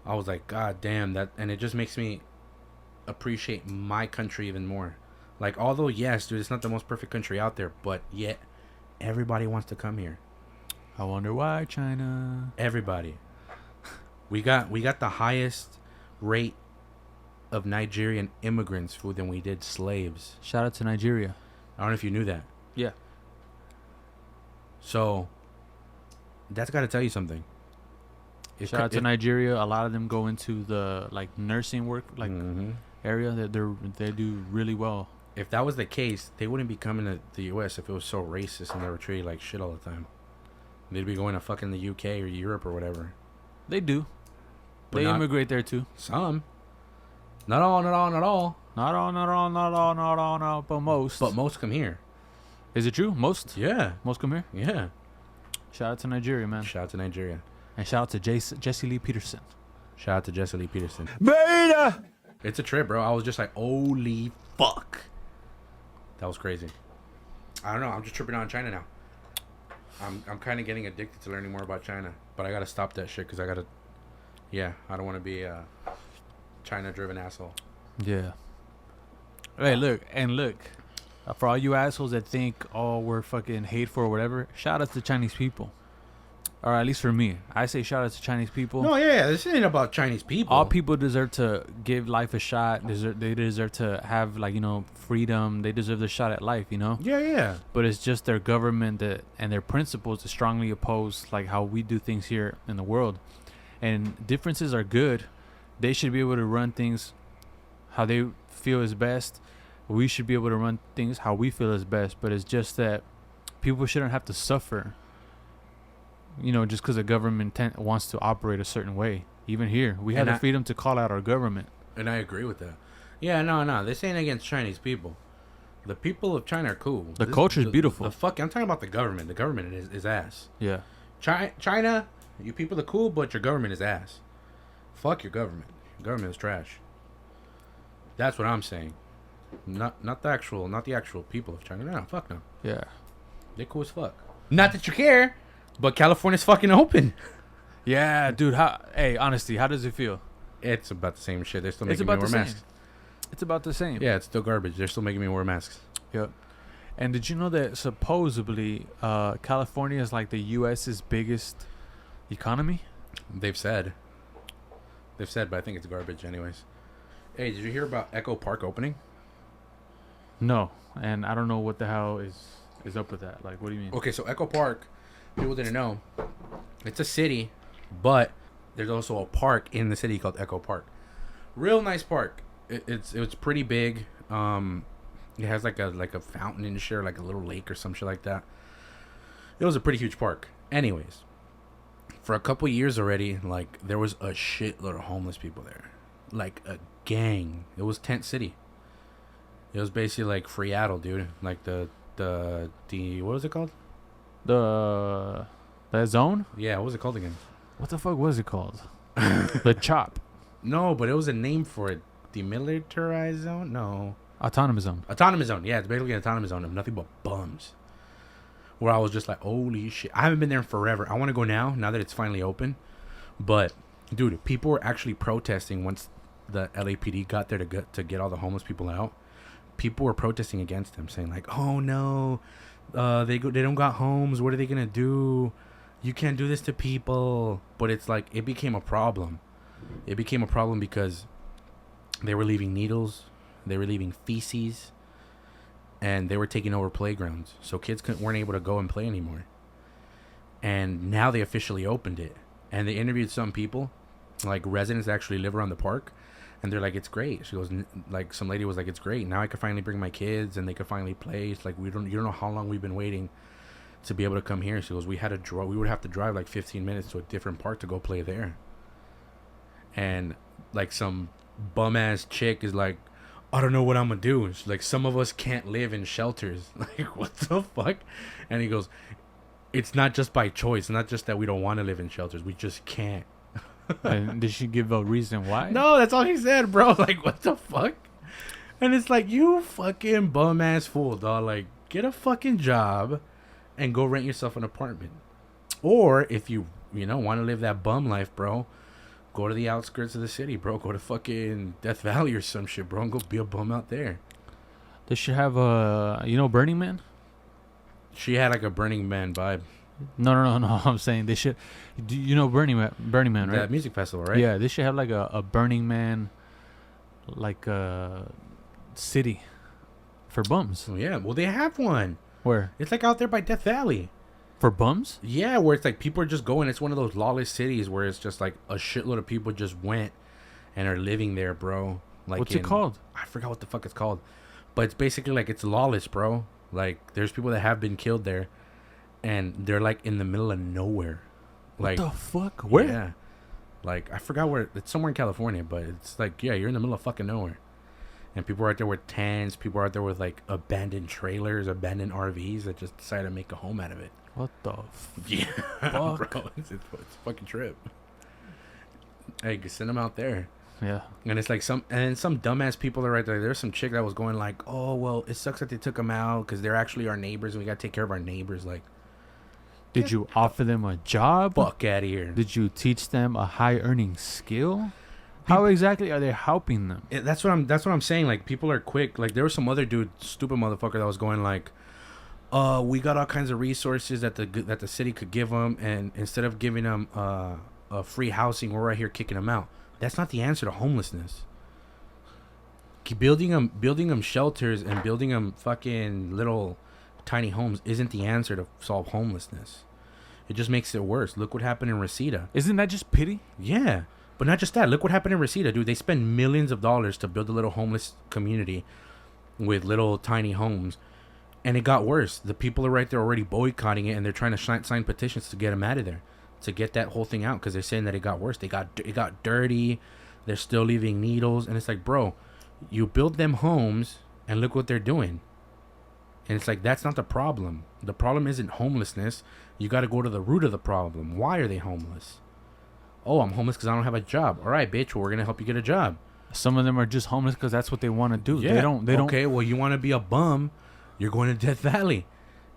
Speaker 1: I was like, god damn, that. And it just makes me appreciate my country even more. Like, although, yes, dude, it's not the most perfect country out there, but yet everybody wants to come here.
Speaker 2: I wonder why, China.
Speaker 1: Everybody. We got the highest rate of Nigerian immigrants, food, than we did slaves.
Speaker 2: Shout out to Nigeria.
Speaker 1: I don't know if you knew that.
Speaker 2: Yeah.
Speaker 1: So that's got to tell you something.
Speaker 2: Shout out to Nigeria. A lot of them go into the like nursing work area. They do really well.
Speaker 1: If that was the case, they wouldn't be coming to the U.S. if it was so racist and they were treated like shit all the time. They'd be going to fucking the U.K. or Europe or whatever.
Speaker 2: They do.
Speaker 1: But
Speaker 2: They
Speaker 1: not-
Speaker 2: immigrate there too.
Speaker 1: Some. Not all.
Speaker 2: Not all, but most.
Speaker 1: But most come here.
Speaker 2: Is it true? Most?
Speaker 1: Yeah.
Speaker 2: Most come here?
Speaker 1: Yeah.
Speaker 2: Shout out to Nigeria, man.
Speaker 1: Shout out to Nigeria.
Speaker 2: And shout out to Jesse Lee Peterson.
Speaker 1: Shout out to Jesse Lee Peterson.
Speaker 3: Beta!
Speaker 1: It's a trip, bro. I was just like, holy fuck. That was crazy. I don't know. I'm just tripping on China now. I'm kind of getting addicted to learning more about China, but I gotta stop that shit because I gotta. Yeah, I don't want to be a China-driven asshole.
Speaker 2: Yeah. Hey, look. For all you assholes that think, oh, we're fucking hateful or whatever, shout out to Chinese people. Or at least for me. I say shout out to Chinese people.
Speaker 1: No, yeah, this ain't about Chinese people.
Speaker 2: All people deserve to give life a shot. They deserve to have, like, freedom. They deserve the shot at life,
Speaker 1: Yeah, yeah.
Speaker 2: But it's just their government and their principles that strongly oppose, like, how we do things here in the world. And differences are good. They should be able to run things how they feel is best. We should be able to run things how we feel is best. But it's just that people shouldn't have to suffer, just because the government wants to operate a certain way. Even here, we have the freedom to call out our government.
Speaker 1: And I agree with that. Yeah, no. This ain't against Chinese people. The people of China are cool.
Speaker 2: The culture is beautiful.
Speaker 1: I'm talking about the government. The government is ass.
Speaker 2: Yeah.
Speaker 1: China, you people are cool, but your government is ass. Fuck your government. Your government is trash. That's what I'm saying. Not the actual people of China. No, fuck no.
Speaker 2: Yeah.
Speaker 1: They cool as fuck. Not that you care, but California's fucking open.
Speaker 2: Yeah, dude. Hey, honestly, how does it feel?
Speaker 1: It's about the same shit. They're still making me wear masks.
Speaker 2: It's about the same.
Speaker 1: Yeah, it's still garbage. They're still making me wear masks.
Speaker 2: Yep. And did you know that supposedly California is like the U.S.'s biggest economy?
Speaker 1: They've said, but I think it's garbage anyways. Hey, did you hear about Echo Park opening?
Speaker 2: No, and I don't know what the hell is up with that. Like, what do you mean?
Speaker 1: Okay, so Echo Park, people didn't know, it's a city, but there's also a park in the city called Echo Park. Real nice park. It's pretty big. It has like a fountain and shit, like a little lake or some shit like that. It was a pretty huge park. Anyways, for a couple years already, like, there was a shitload of homeless people there, like a gang. It was tent city. It was basically like Freatle, dude. Like the what was it called?
Speaker 2: That zone?
Speaker 1: Yeah, what was it called again?
Speaker 2: What the fuck was it called? The Chop.
Speaker 1: No, but it was a name for it. Demilitarized zone? No.
Speaker 2: Autonomous zone.
Speaker 1: Autonomous zone. Yeah, it's basically an autonomous zone of nothing but bums. Where I was just like, holy shit. I haven't been there in forever. I want to go now that it's finally open. But, dude, people were actually protesting once the LAPD got there to get all the homeless people out. People were protesting against them, saying like, oh no, they don't got homes. What are they going to do? You can't do this to people. But it's like, it became a problem. It became a problem because they were leaving needles. They were leaving feces. And they were taking over playgrounds. So kids weren't able to go and play anymore. And now they officially opened it. And they interviewed some people, like residents that actually live around the park. And they're like, it's great. She goes, like, some lady was like, it's great. Now I can finally bring my kids and they can finally play. It's like, you don't know how long we've been waiting to be able to come here. She goes, we would have to drive like 15 minutes to a different park to go play there. And like some bum ass chick is like, I don't know what I'm gonna do. She's like, some of us can't live in shelters. Like, what the fuck? And he goes, it's not just by choice. Not just that we don't want to live in shelters. We just can't.
Speaker 2: And did she give a reason why?
Speaker 1: No, that's all he said, bro. Like, what the fuck? And it's like, you fucking bum ass fool, dog. Like, get a fucking job and go rent yourself an apartment. Or if you want to live that bum life, bro, go to the outskirts of the city, bro. Go to fucking Death Valley or some shit, bro, and go be a bum out there.
Speaker 2: They should have Burning Man?
Speaker 1: She had like a Burning Man vibe.
Speaker 2: No. I'm saying they should. Do you know Burning Man, right?
Speaker 1: That music festival, right?
Speaker 2: Yeah, they should have like a Burning Man, like city for bums.
Speaker 1: Oh, yeah, well, they have one.
Speaker 2: Where?
Speaker 1: It's like out there by Death Valley.
Speaker 2: For bums?
Speaker 1: Yeah, where it's like people are just going. It's one of those lawless cities where it's just like a shitload of people just went and are living there, bro. Like,
Speaker 2: what's it called?
Speaker 1: I forgot what the fuck it's called. But it's basically like it's lawless, bro. Like, there's people that have been killed there. And they're like in the middle of nowhere. Like,
Speaker 2: what the fuck? Where?
Speaker 1: Yeah. Like, I forgot where. It's somewhere in California. But it's like, yeah, you're in the middle of fucking nowhere. And people are out there with tents. People are out there with like abandoned trailers, abandoned RVs that just decided to make a home out of it.
Speaker 2: What the
Speaker 1: yeah,
Speaker 2: fuck?
Speaker 1: bro, it's a fucking trip. Hey, send them out there.
Speaker 2: Yeah.
Speaker 1: And it's like some dumbass people are right there. There's some chick that was going like, oh, well, it sucks that they took them out because they're actually our neighbors and we got to take care of our neighbors. Like,
Speaker 2: Did you offer them a job?
Speaker 1: Fuck out of here.
Speaker 2: Did you teach them a high earning skill? How exactly are they helping them?
Speaker 1: That's what I'm saying. Like, people are quick. Like, there was some other dude, stupid motherfucker, that was going like, we got all kinds of resources that the city could give them, and instead of giving them a free housing, we're right here kicking them out. That's not the answer to homelessness. Building them shelters and building them fucking little tiny homes isn't the answer to solve homelessness. It just makes it worse. Look what happened in Reseda.
Speaker 2: Isn't that just pity?
Speaker 1: Yeah. But not just that. Look what happened in Reseda, dude. They spend millions of dollars to build a little homeless community with little tiny homes. And it got worse. The people are right there already boycotting it, and they're trying to sign petitions to get them out of there, to get that whole thing out, because they're saying that it got worse. It got dirty. They're still leaving needles. And it's like, bro, you build them homes, and look what they're doing. And it's like, that's not the problem. The problem isn't homelessness. You got to go to the root of the problem. Why are they homeless? Oh, I'm homeless because I don't have a job. All right, bitch. Well, we're gonna help you get a job.
Speaker 2: Some of them are just homeless because that's what they want to do.
Speaker 1: Yeah.
Speaker 2: They don't.
Speaker 1: Okay. Well, you want to be a bum? You're going to Death Valley.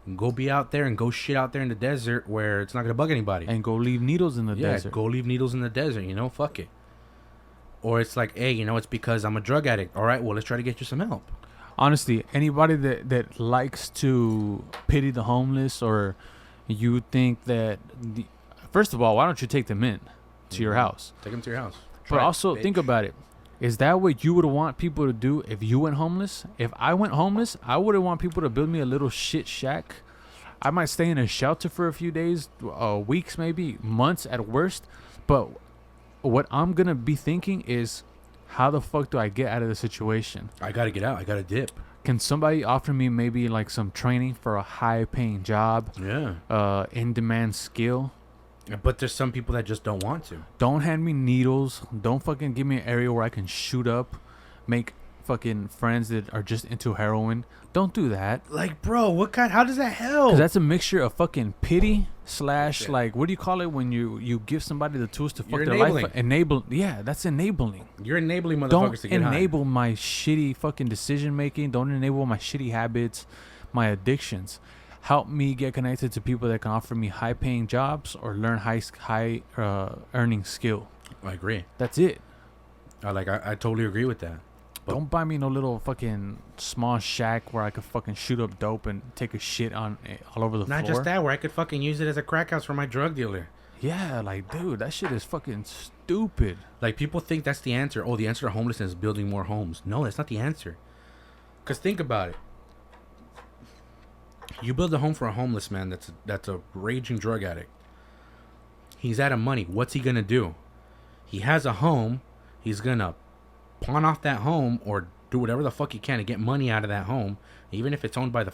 Speaker 1: And go be out there and go shit out there in the desert where it's not gonna bug anybody.
Speaker 2: And go leave needles in the desert.
Speaker 1: Go leave needles in the desert. You know, fuck it. Or it's like, hey, you know, it's because I'm a drug addict. All right. Well, let's try to get you some help.
Speaker 2: Honestly, anybody that likes to pity the homeless, or you think that first of all, why don't you take them in to your house?
Speaker 1: Take them to your house.
Speaker 2: But also think about it. Is that what you would want people to do if you went homeless? If I went homeless, I wouldn't want people to build me a little shit shack. I might stay in a shelter for a few days, weeks, maybe months at worst. But what I'm going to be thinking is, how the fuck do I get out of the situation?
Speaker 1: I got to get out. I got to dip.
Speaker 2: Can somebody offer me maybe like some training for a high paying job?
Speaker 1: Yeah.
Speaker 2: In demand skill?
Speaker 1: But there's some people that just don't want to.
Speaker 2: Don't hand me needles. Don't fucking give me an area where I can shoot up, make fucking friends that are just into heroin. Don't do that.
Speaker 1: Like, bro, how does that help?
Speaker 2: Because that's a mixture of fucking pity / like, what do you call it when you give somebody the tools to fuck their life? Yeah, that's enabling.
Speaker 1: You're enabling motherfuckers
Speaker 2: Don't
Speaker 1: to get high.
Speaker 2: enable my shitty fucking decision making. Don't enable my shitty habits, my addictions. Help me get connected to people that can offer me high paying jobs or learn high earning skill.
Speaker 1: I agree.
Speaker 2: That's it.
Speaker 1: I totally agree with that. But
Speaker 2: don't buy me no little fucking small shack where I could fucking shoot up dope and take a shit on all over the floor.
Speaker 1: Not just that, where I could fucking use it as a crack house for my drug dealer.
Speaker 2: Yeah, like, dude, that shit is fucking stupid.
Speaker 1: Like, people think that's the answer. Oh, the answer to homelessness is building more homes. No, that's not the answer. Because think about it. You build a home for a homeless man that's a raging drug addict. He's out of money. What's he going to do? He has a home. He's going to pawn off that home or do whatever the fuck he can to get money out of that home, even if it's owned by the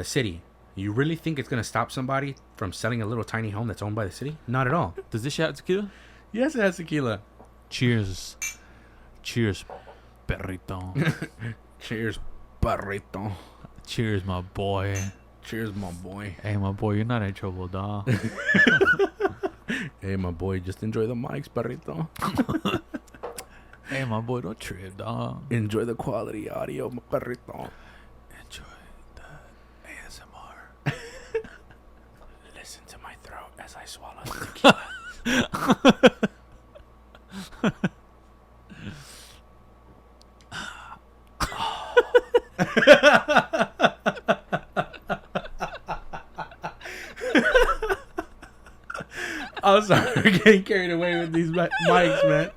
Speaker 1: city. You really think it's going to stop somebody from selling a little tiny home that's owned by the city? Not at all.
Speaker 2: Does this shit have tequila?
Speaker 1: Yes, it has tequila.
Speaker 2: Cheers. Cheers, perrito.
Speaker 1: Cheers, perrito.
Speaker 2: Cheers, my boy.
Speaker 1: Cheers, my boy.
Speaker 2: Hey, my boy, you're not in trouble, dawg.
Speaker 1: Hey, my boy, just enjoy the mics, perrito.
Speaker 2: Hey, my boy, don't trip, dawg.
Speaker 1: Enjoy the quality audio, my perrito.
Speaker 2: Enjoy the ASMR.
Speaker 1: Listen to my throat as I swallow the tequila. I'm sorry, we're getting carried away with these mics, man.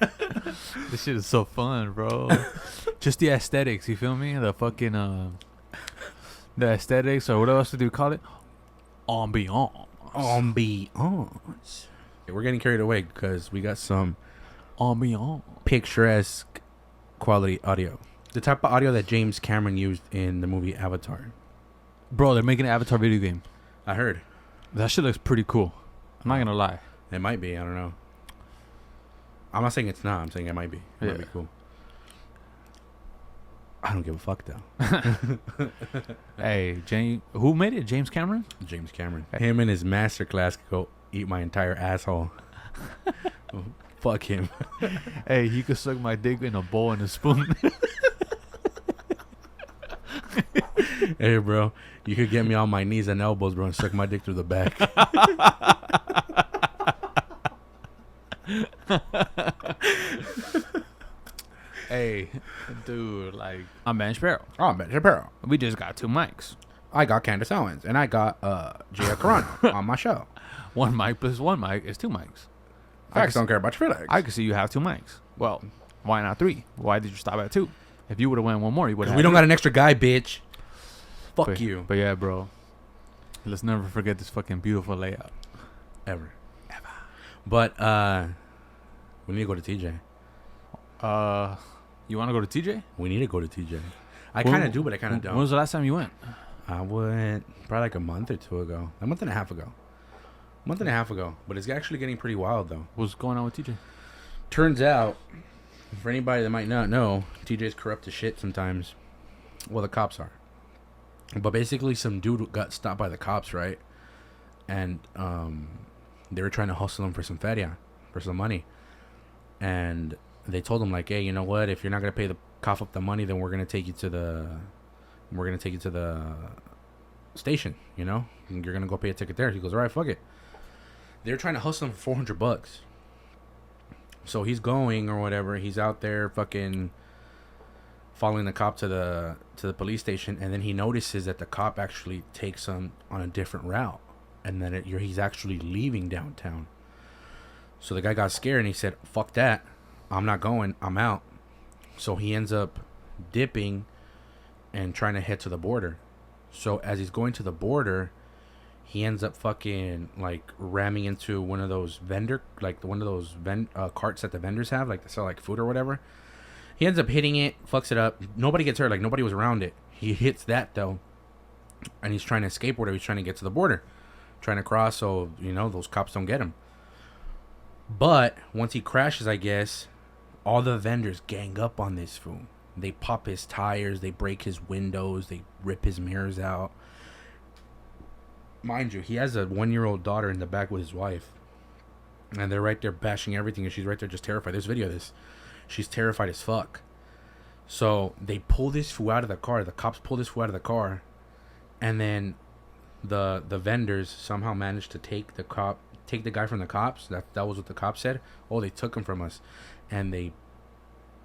Speaker 2: This shit is so fun, bro. Just the aesthetics, you feel me? The fucking the aesthetics, or what else do you call it? Ambiance.
Speaker 1: Ambiance. We're getting carried away because we got some
Speaker 2: Ambiance.
Speaker 1: picturesque quality audio. The type of audio that James Cameron used in the movie Avatar.
Speaker 2: Bro, they're making an Avatar video game.
Speaker 1: I heard.
Speaker 2: That shit looks pretty cool. I'm not gonna lie.
Speaker 1: It might be. I don't know. I'm not saying it's not. I'm saying it might be. It might be cool. I don't give a fuck though.
Speaker 2: Hey, who made it? James Cameron?
Speaker 1: James Cameron. Him and his masterclass could go eat my entire asshole. Fuck him.
Speaker 2: Hey, he could suck my dick in a bowl and a spoon.
Speaker 1: Hey, bro, you could get me on my knees and elbows, bro, and suck my dick through the back.
Speaker 2: Hey, dude, like I'm Ben Sparrow.
Speaker 1: Oh, man, Shapiro.
Speaker 2: We just got 2 mics.
Speaker 1: I got Candace Owens, and I got Gia Carano on my show.
Speaker 2: 1 mic plus 1 mic is 2 mics.
Speaker 1: Facts don't care about your feelings.
Speaker 2: I can see you have 2 mics. Well, why not 3? Why did you stop at 2? If you would have went 1 more, you would have.
Speaker 1: We don't got an extra guy, bitch. Fuck
Speaker 2: but,
Speaker 1: you.
Speaker 2: But yeah, bro. Let's never forget this fucking beautiful layout.
Speaker 1: Ever. But we need to go to TJ.
Speaker 2: You want to go to TJ?
Speaker 1: We need to go to TJ. I kind of do, but I kind of don't.
Speaker 2: When was the last time you went?
Speaker 1: I went probably like a month or 2 ago. A month and a half ago. But it's actually getting pretty wild, though.
Speaker 2: What's going on with TJ?
Speaker 1: Turns out, for anybody that might not know, TJ's corrupt as shit sometimes. Well, the cops are. But basically, some dude got stopped by the cops, right? And they were trying to hustle him for some feria, for some money. And they told him, like, hey, you know what? If you're not going to pay the cough up the money, then we're going to take you to the station, you know? And you're going to go pay a ticket there. He goes, all right, fuck it. They're trying to hustle him for $400. So he's going or whatever. He's out there fucking following the cop to the police station, and then he notices that the cop actually takes him on a different route, and then he's actually leaving downtown. So the guy got scared and he said, fuck that, I'm not going, I'm out. So he ends up dipping and trying to head to the border. So as he's going to the border, he ends up fucking like ramming into one of those carts that the vendors have, like to sell like food or whatever. He ends up hitting it, fucks it up. Nobody gets hurt, like nobody was around it. He hits that though, and he's trying to escape whatever. He's trying to get to the border, trying to cross so, you know, those cops don't get him. But once he crashes, I guess, all the vendors gang up on this fool. They pop his tires, they break his windows, they rip his mirrors out. Mind you, he has a 1-year-old daughter in the back with his wife. And they're right there bashing everything, and she's right there just terrified. There's video of this. She's terrified as fuck. So they pull this fool out of the car. The cops pull this fool out of the car. And then the vendors somehow managed to take the guy from the cops. That was what the cops said. Oh, they took him from us. And they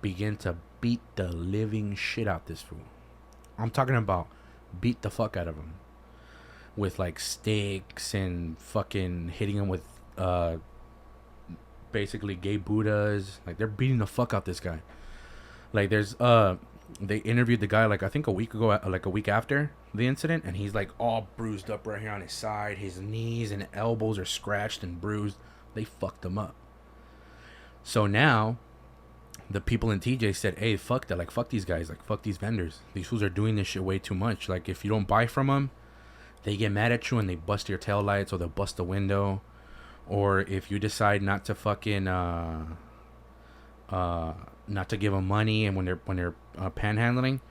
Speaker 1: begin to beat the living shit out this fool. I'm talking about beat the fuck out of him. With like sticks and fucking hitting him with basically gay Buddhas. Like they're beating the fuck out this guy. Like there's they interviewed the guy like I think a week ago, like a week after the incident, and he's like all bruised up right here on his side. His knees and elbows are scratched and bruised. They fucked him up. So now the people in TJ said, hey, fuck that, like fuck these guys, like fuck these vendors. These fools are doing this shit way too much. Like if you don't buy from them, they get mad at you and they bust your tail lights, or they'll bust the window. Or if you decide not to fucking not to give them money, and when they're panhandling,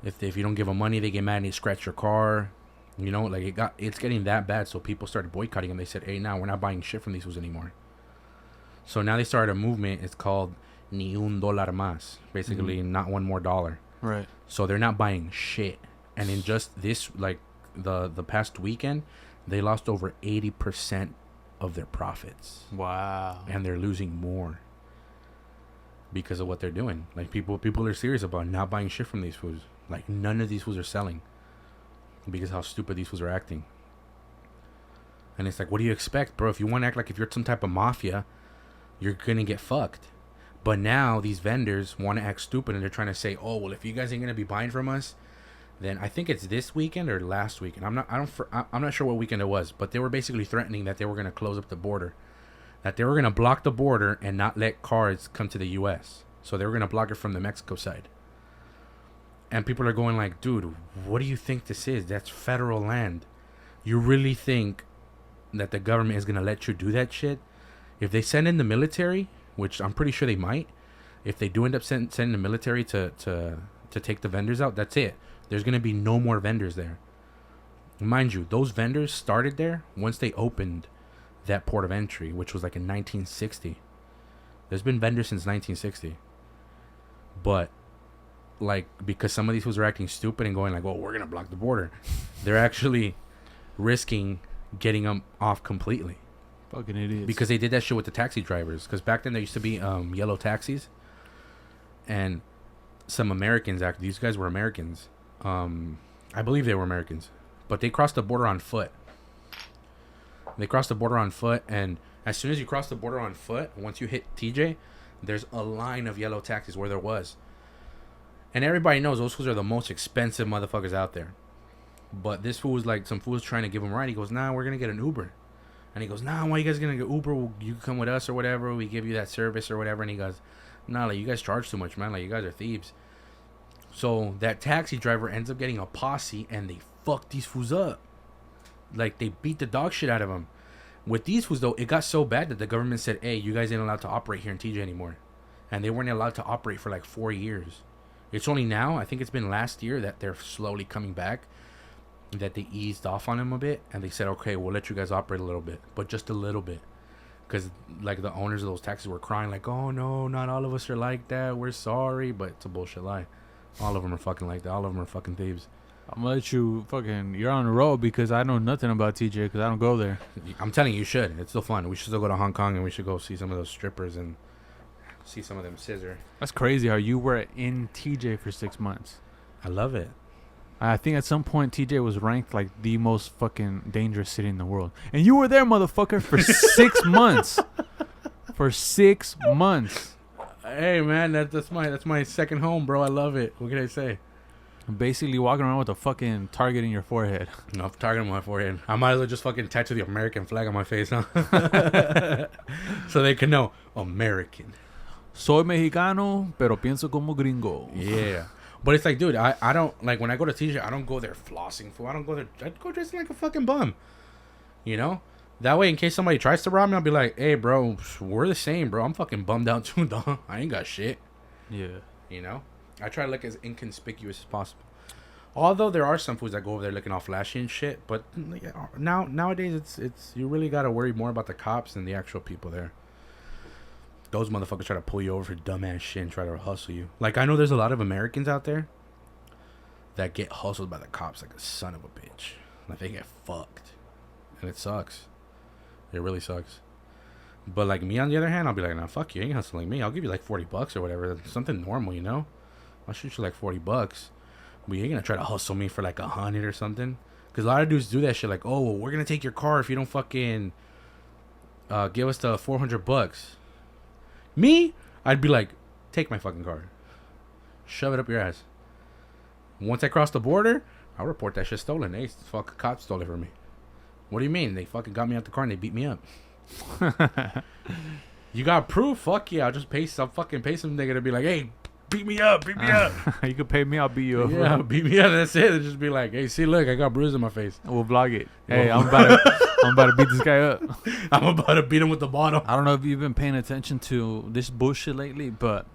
Speaker 1: if you don't give them money, they get mad and they scratch your car. You know, like it's getting that bad. So people started boycotting them. They said, hey, now we're not buying shit from these fools anymore. So now they started a movement. It's called Ni un dólar más, basically not one more dollar.
Speaker 2: Right.
Speaker 1: So they're not buying shit. And in just this, like the past weekend, they lost over 80% of their profits.
Speaker 2: Wow.
Speaker 1: And they're losing more because of what they're doing. Like people are serious about not buying shit from these foods. Like none of these foods are selling because how stupid these foods are acting. And it's like, what do you expect, bro? If you want to act like if you're some type of mafia, you're gonna get fucked. But now these vendors want to act stupid, and they're trying to say, oh well, if you guys ain't gonna be buying from us, then I think it's this weekend or last weekend. I'm not sure what weekend it was, but they were basically threatening that they were gonna close up the border, that they were gonna block the border and not let cars come to the U.S. So they were gonna block it from the Mexico side. And people are going like, dude, what do you think this is? That's federal land. You really think that the government is gonna let you do that shit? If they send in the military, which I'm pretty sure they might, if they do end up sending the military to take the vendors out, that's it. There's going to be no more vendors there. Mind you, those vendors started there once they opened that port of entry, which was like in 1960. There's been vendors since 1960. But like, because some of these fools are acting stupid and going like, well, we're gonna block the border. They're actually risking getting them off completely.
Speaker 2: Fucking idiots.
Speaker 1: Because they did that shit with the taxi drivers. Because back then there used to be yellow taxis, and some Americans, actually, these guys were Americans. I believe they were Americans, but they crossed the border on foot. They crossed the border on foot, and as soon as you cross the border on foot, once you hit TJ, there's a line of yellow taxis where there was. And everybody knows those fools are the most expensive motherfuckers out there. But this fool was like, some fool was trying to give him a ride. He goes, nah, we're going to get an Uber. And he goes, nah, why you guys going to get Uber? You can come with us or whatever. We give you that service or whatever. And he goes, nah, like, you guys charge too much, man. Like, you guys are thieves. So that taxi driver ends up getting a posse, and they fuck these fools up. Like, they beat the dog shit out of them. With these fools, though, it got so bad that the government said, hey, you guys ain't allowed to operate here in TJ anymore. And they weren't allowed to operate for like 4 years. It's only now, I think it's been last year, that they're slowly coming back, that they eased off on them a bit, and they said, okay, we'll let you guys operate a little bit, but just a little bit. Because like the owners of those taxis were crying like, oh no, not all of us are like that, we're sorry. But it's a bullshit lie. All of them are fucking like that. All of them are fucking thieves.
Speaker 2: I'm gonna let you fucking, you're on the road, because I know nothing about TJ because I don't go there.
Speaker 1: I'm telling you, you should. It's still fun. We should still go to Hong Kong, and we should go see some of those strippers and see some of them scissor.
Speaker 2: That's crazy how you were in TJ for 6 months.
Speaker 1: I love it.
Speaker 2: I think at some point TJ was ranked like the most fucking dangerous city in the world. And you were there, motherfucker, for 6 months. For 6 months.
Speaker 1: Hey man, that's my second home, bro. I love it. What can I say?
Speaker 2: Basically walking around with a fucking target in your forehead.
Speaker 1: No, target on my forehead. I might as well just fucking tattoo the American flag on my face, huh? So they can know American.
Speaker 2: Soy mexicano, pero pienso como gringo.
Speaker 1: Yeah. But it's like, dude, I don't, like, when I go to TJ, I don't go there flossing, fool. I don't go there, I go dressing like a fucking bum. You know? That way, in case somebody tries to rob me, I'll be like, hey, bro, we're the same, bro. I'm fucking bummed out too, dog. I ain't got shit.
Speaker 2: Yeah.
Speaker 1: You know? I try to look as inconspicuous as possible. Although there are some foods that go over there looking all flashy and shit, but nowadays it's you really gotta worry more about the cops than the actual people there. Those motherfuckers try to pull you over for dumbass shit and try to hustle you. Like, I know there's a lot of Americans out there that get hustled by the cops like a son of a bitch. Like, they get fucked. And it sucks. It really sucks. But, like, me, on the other hand, I'll be like, nah, fuck you. You ain't hustling me. I'll give you, like, $40 or whatever. Something normal, you know? I'll shoot you, like, $40. But you ain't gonna try to hustle me for, like, 100 or something. Because a lot of dudes do that shit. Like, oh, well, we're gonna take your car if you don't fucking give us the $400. Me, I'd be like, take my fucking car. Shove it up your ass. Once I cross the border, I'll report that shit stolen. They fucking cops stole it from me. What do you mean? They fucking got me out the car and they beat me up. You got proof? Fuck yeah. I'll just pay some nigga to be like, hey, beat me up.
Speaker 2: You could pay me, I'll beat you up.
Speaker 1: Yeah, beat me up. That's it. They'll just be like, hey, see, look, I got bruises on my face.
Speaker 2: We'll vlog it. Hey, I'm about to beat this guy up.
Speaker 1: I'm about to beat him with the bottle.
Speaker 2: I don't know if you've been paying attention to this bullshit lately, but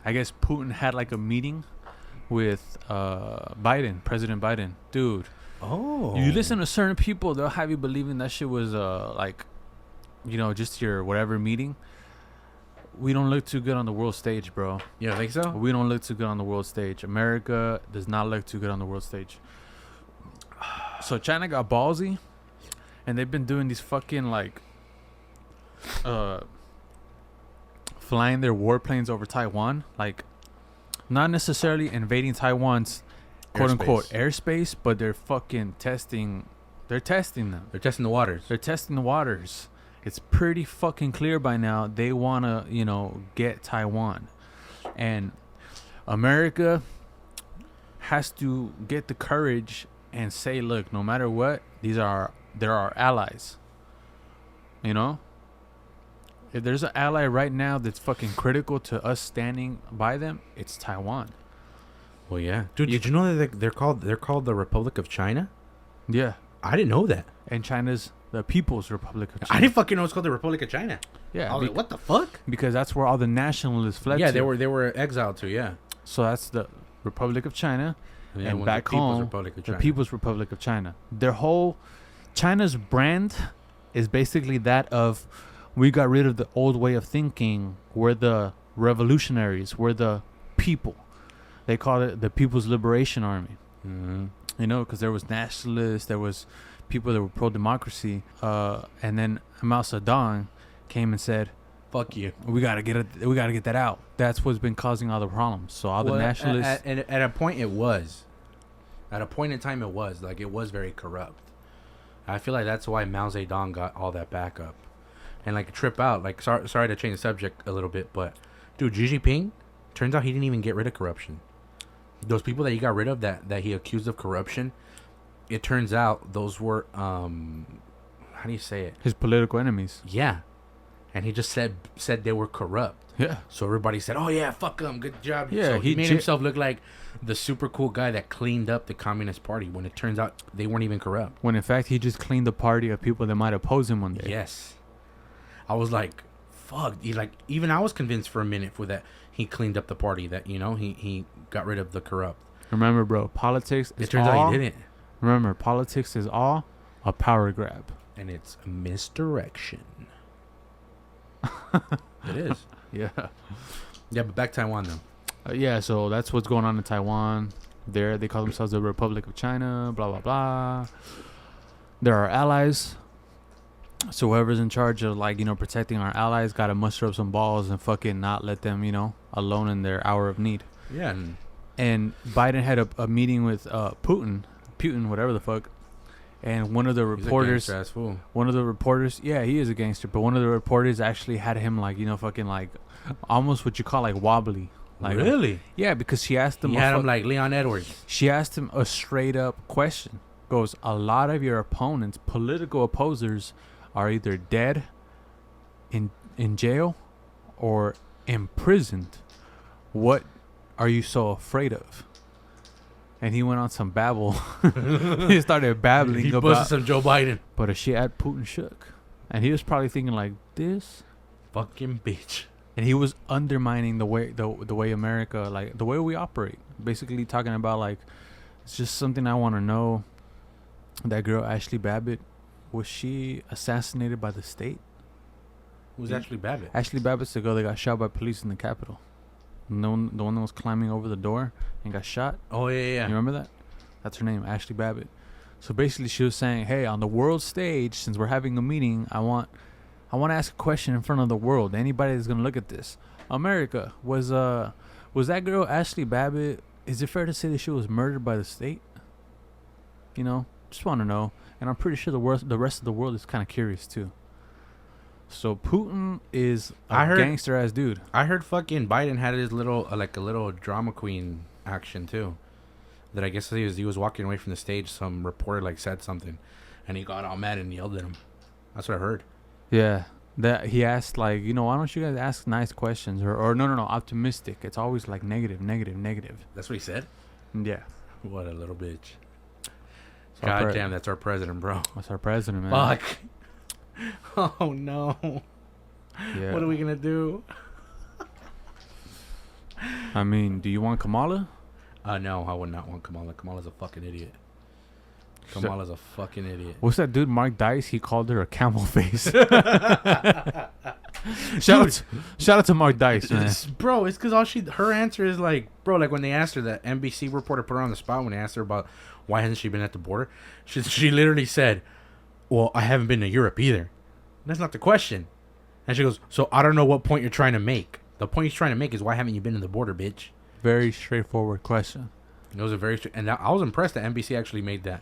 Speaker 2: I guess Putin had like a meeting with President Biden. Dude.
Speaker 1: Oh.
Speaker 2: You listen to certain people, they'll have you believing that shit was like, you know, just your whatever meeting. We don't look too good on the world stage, bro.
Speaker 1: You don't think so?
Speaker 2: We don't look too good on the world stage. America does not look too good on the world stage. So China got ballsy, and they've been doing these fucking like flying their warplanes over Taiwan, like not necessarily invading Taiwan's quote unquote airspace, but they're fucking testing. They're testing them.
Speaker 1: They're testing the waters.
Speaker 2: They're testing the waters. It's pretty fucking clear by now they want to, you know, get Taiwan. And America has to get the courage and say, look, no matter what, they're our allies. You know? If there's an ally right now that's fucking critical to us standing by them, it's Taiwan.
Speaker 1: Well, yeah. Dude, did you know that they're called the Republic of China?
Speaker 2: Yeah.
Speaker 1: I didn't know that.
Speaker 2: And China's the People's Republic of China.
Speaker 1: I didn't fucking know it's called the Republic of China.
Speaker 2: Yeah.
Speaker 1: I was like, what the fuck?
Speaker 2: Because that's where all the nationalists fled
Speaker 1: Yeah,
Speaker 2: to.
Speaker 1: they were exiled to, yeah.
Speaker 2: So that's the Republic of China.
Speaker 1: Yeah,
Speaker 2: And back home, the People's Republic of China. Their whole China's brand is basically that of, we got rid of the old way of thinking. We're the revolutionaries. We're the people. They called it the People's Liberation Army.
Speaker 1: Mm-hmm.
Speaker 2: You know, because there was nationalists, there was people that were pro-democracy, and then Mao Zedong came and said,
Speaker 1: Fuck you.
Speaker 2: we gotta get that out. That's what's been causing all the problems. So all the nationalists.
Speaker 1: At a point, it was. At a point in time, it was like it was very corrupt. I feel like that's why Mao Zedong got all that backup, and like trip out. Like sorry to change the subject a little bit, but dude, Xi Jinping, turns out he didn't even get rid of corruption. Those people that he got rid of that he accused of corruption, it turns out those were how do you say it?
Speaker 2: His political enemies.
Speaker 1: Yeah, and he just said they were corrupt.
Speaker 2: Yeah.
Speaker 1: So everybody said, "Oh yeah, fuck him, good job."
Speaker 2: Yeah,
Speaker 1: so he
Speaker 2: he
Speaker 1: made himself look like the super cool guy that cleaned up the Communist Party when it turns out they weren't even corrupt.
Speaker 2: When in fact he just cleaned the party of people that might oppose him one day.
Speaker 1: Yes, I was like, "Fuck!" Even I was convinced for a minute for that he cleaned up the party. That he got rid of the corrupt.
Speaker 2: Remember, bro, politics.
Speaker 1: It turns out he didn't,
Speaker 2: Remember, politics is all a power grab.
Speaker 1: and it's misdirection. It is.
Speaker 2: Yeah.
Speaker 1: Yeah, but back to Taiwan though.
Speaker 2: Yeah, so that's what's going on in Taiwan. They call themselves the Republic of China, blah, blah, blah. They're our allies. So whoever's in charge of, protecting our allies got to muster up some balls and fucking not let them, alone in their hour of need.
Speaker 1: Yeah,
Speaker 2: And Biden had a meeting with Putin, whatever the fuck. And one of the reporters, yeah, he is a gangster, but one of the reporters actually had him almost what you call wobbly.
Speaker 1: Really?
Speaker 2: Yeah, because she asked him.
Speaker 1: He had him like Leon Edwards.
Speaker 2: She asked him a straight up question. Goes, a lot of your opponents, political opposers, are either dead, in jail, or imprisoned. What are you so afraid of? And he went on some babble. He started babbling
Speaker 1: He
Speaker 2: about
Speaker 1: busted some Joe Biden.
Speaker 2: But a shit at Putin shook. And he was probably thinking like this.
Speaker 1: Fucking bitch.
Speaker 2: And he was undermining the way America, the way we operate. Basically talking about it's just something I want to know. That girl Ashley Babbitt, was she assassinated by the state?
Speaker 1: Who's Ashley Babbitt?
Speaker 2: Ashley Babbitt's the girl that got shot by police in the Capitol. The one that was climbing over the door and got shot.
Speaker 1: Oh yeah.
Speaker 2: You remember that? That's her name, Ashley Babbitt. So basically, she was saying, "Hey, on the world stage, since we're having a meeting, I want to ask a question in front of the world. Anybody that's gonna look at this, America, was that girl Ashley Babbitt? Is it fair to say that she was murdered by the state? Just want to know. And I'm pretty sure the rest of the world is kind of curious too. So Putin is a gangster ass dude.
Speaker 1: I heard fucking Biden had his little a little drama queen action too. That I guess he was walking away from the stage. Some reporter said something, and he got all mad and yelled at him. That's what I heard.
Speaker 2: Yeah, that he asked why don't you guys ask nice questions or no optimistic. It's always negative.
Speaker 1: That's what he said.
Speaker 2: Yeah.
Speaker 1: What a little bitch. God damn, that's our president, bro.
Speaker 2: That's our president, man.
Speaker 1: Fuck. Oh no.
Speaker 2: Yeah.
Speaker 1: What are we gonna do?
Speaker 2: I mean, do you want Kamala?
Speaker 1: No, I would not want Kamala. Kamala's a fucking idiot. Kamala's a fucking idiot.
Speaker 2: What's that dude, Mark Dice? He called her a camel face. Shout out to Mark Dice, man.
Speaker 1: Bro, it's because her answer is when they asked her, that NBC reporter put her on the spot when they asked her about why hasn't she been at the border, she literally said, well, I haven't been to Europe either. That's not the question. And she goes, so I don't know what point you're trying to make. The point he's trying to make is, why haven't you been to the border, bitch?
Speaker 2: Very straightforward question.
Speaker 1: It was and I was impressed that NBC actually made that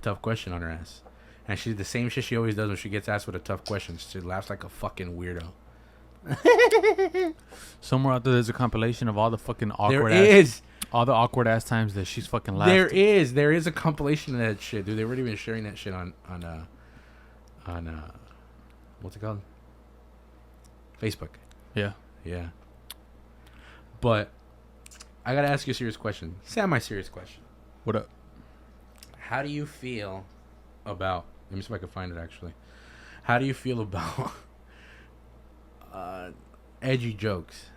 Speaker 1: tough question on her ass. And she did the same shit she always does when she gets asked with a tough question. She laughs like a fucking weirdo.
Speaker 2: Somewhere out there's a compilation of all the fucking awkward all the awkward ass times that she's fucking laughed.
Speaker 1: There is a compilation of that shit, dude. They've already been sharing that shit on what's it called? Facebook.
Speaker 2: Yeah.
Speaker 1: But I gotta ask you a serious question. Semi-serious question.
Speaker 2: What up?
Speaker 1: How do you feel about? Let me see if I can find it actually. How do you feel about edgy jokes?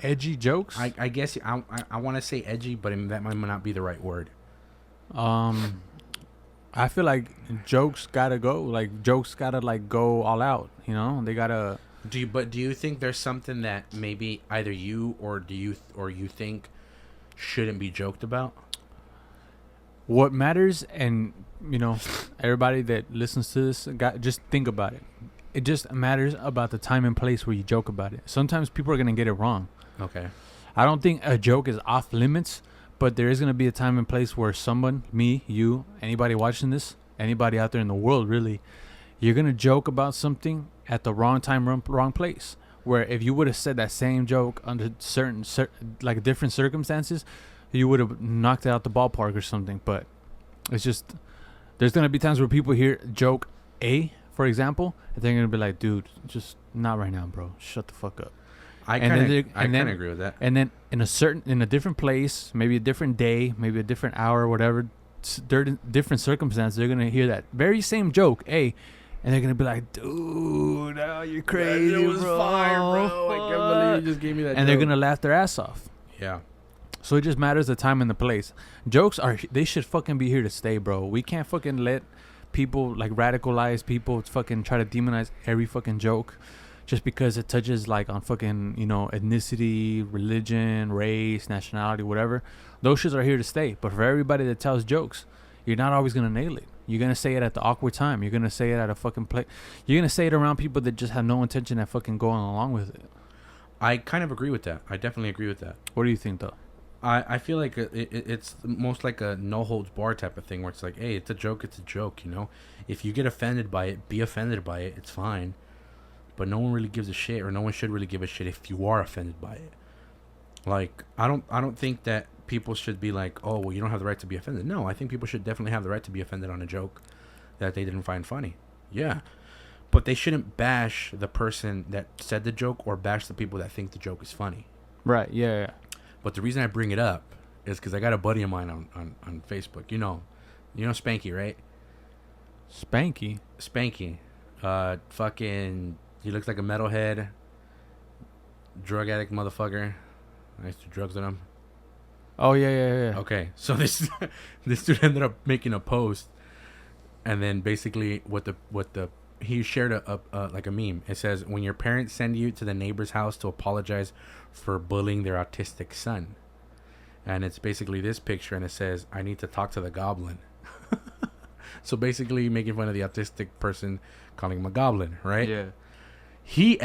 Speaker 2: Edgy jokes?
Speaker 1: I guess I want to say edgy, but that might not be the right word.
Speaker 2: I feel like jokes gotta go. Jokes gotta go all out. They gotta.
Speaker 1: Do you think there's something that maybe either you or you think shouldn't be joked about?
Speaker 2: What matters, and everybody that listens to this, just think about it. It just matters about the time and place where you joke about it. Sometimes people are gonna get it wrong.
Speaker 1: Okay.
Speaker 2: I don't think a joke is off limits, but there is gonna be a time and place where someone, me, you, anybody watching this, anybody out there in the world, really, you're gonna joke about something at the wrong time, wrong place. Where if you would have said that same joke under certain like different circumstances, you would have knocked it out the ballpark or something. But it's just, there's gonna be times where people hear joke A, for example, and they're gonna be like, "Dude, just not right now, bro. Shut the fuck up."
Speaker 1: I kind of agree with that.
Speaker 2: And then in a different place, maybe a different day, maybe a different hour, whatever, different circumstances, they're gonna hear that very same joke A. And they're gonna be like, "Dude, oh, you're crazy,
Speaker 1: it was
Speaker 2: bro.
Speaker 1: fire, bro. I can't believe you just gave me that."
Speaker 2: And they're gonna laugh their ass off.
Speaker 1: Yeah.
Speaker 2: So it just matters the time and the place. Jokes they should fucking be here to stay, bro. We can't fucking let people like radicalize people, fucking try to demonize every fucking joke, just because it touches like on fucking ethnicity, religion, race, nationality, whatever. Those shits are here to stay. But for everybody that tells jokes, you're not always gonna nail it. You're going to say it at the awkward time. You're going to say it at a fucking place. You're going to say it around people that just have no intention of fucking going along with it.
Speaker 1: I kind of agree with that. I definitely agree with that.
Speaker 2: What do you think, though?
Speaker 1: I feel like it's most like a no holds bar type of thing where it's like, hey, it's a joke, If you get offended by it, be offended by it. It's fine. But no one really gives a shit, or no one should really give a shit if you are offended by it. Like, I don't think that people should be like, oh, well, you don't have the right to be offended. No, I think people should definitely have the right to be offended on a joke that they didn't find funny. Yeah. But they shouldn't bash the person that said the joke or bash the people that think the joke is funny.
Speaker 2: Right, yeah.
Speaker 1: But the reason I bring it up is because I got a buddy of mine on Facebook. You know Spanky, right?
Speaker 2: Spanky?
Speaker 1: Spanky. Fucking, he looks like a metalhead, drug addict motherfucker. I used to do drugs with him.
Speaker 2: Oh, yeah.
Speaker 1: Okay, so this dude ended up making a post, and then basically he shared a like a meme. It says, when your parents send you to the neighbor's house to apologize for bullying their autistic son, and it's basically this picture, and it says, I need to talk to the goblin. So basically making fun of the autistic person, calling him a goblin, right?
Speaker 2: Yeah.
Speaker 1: He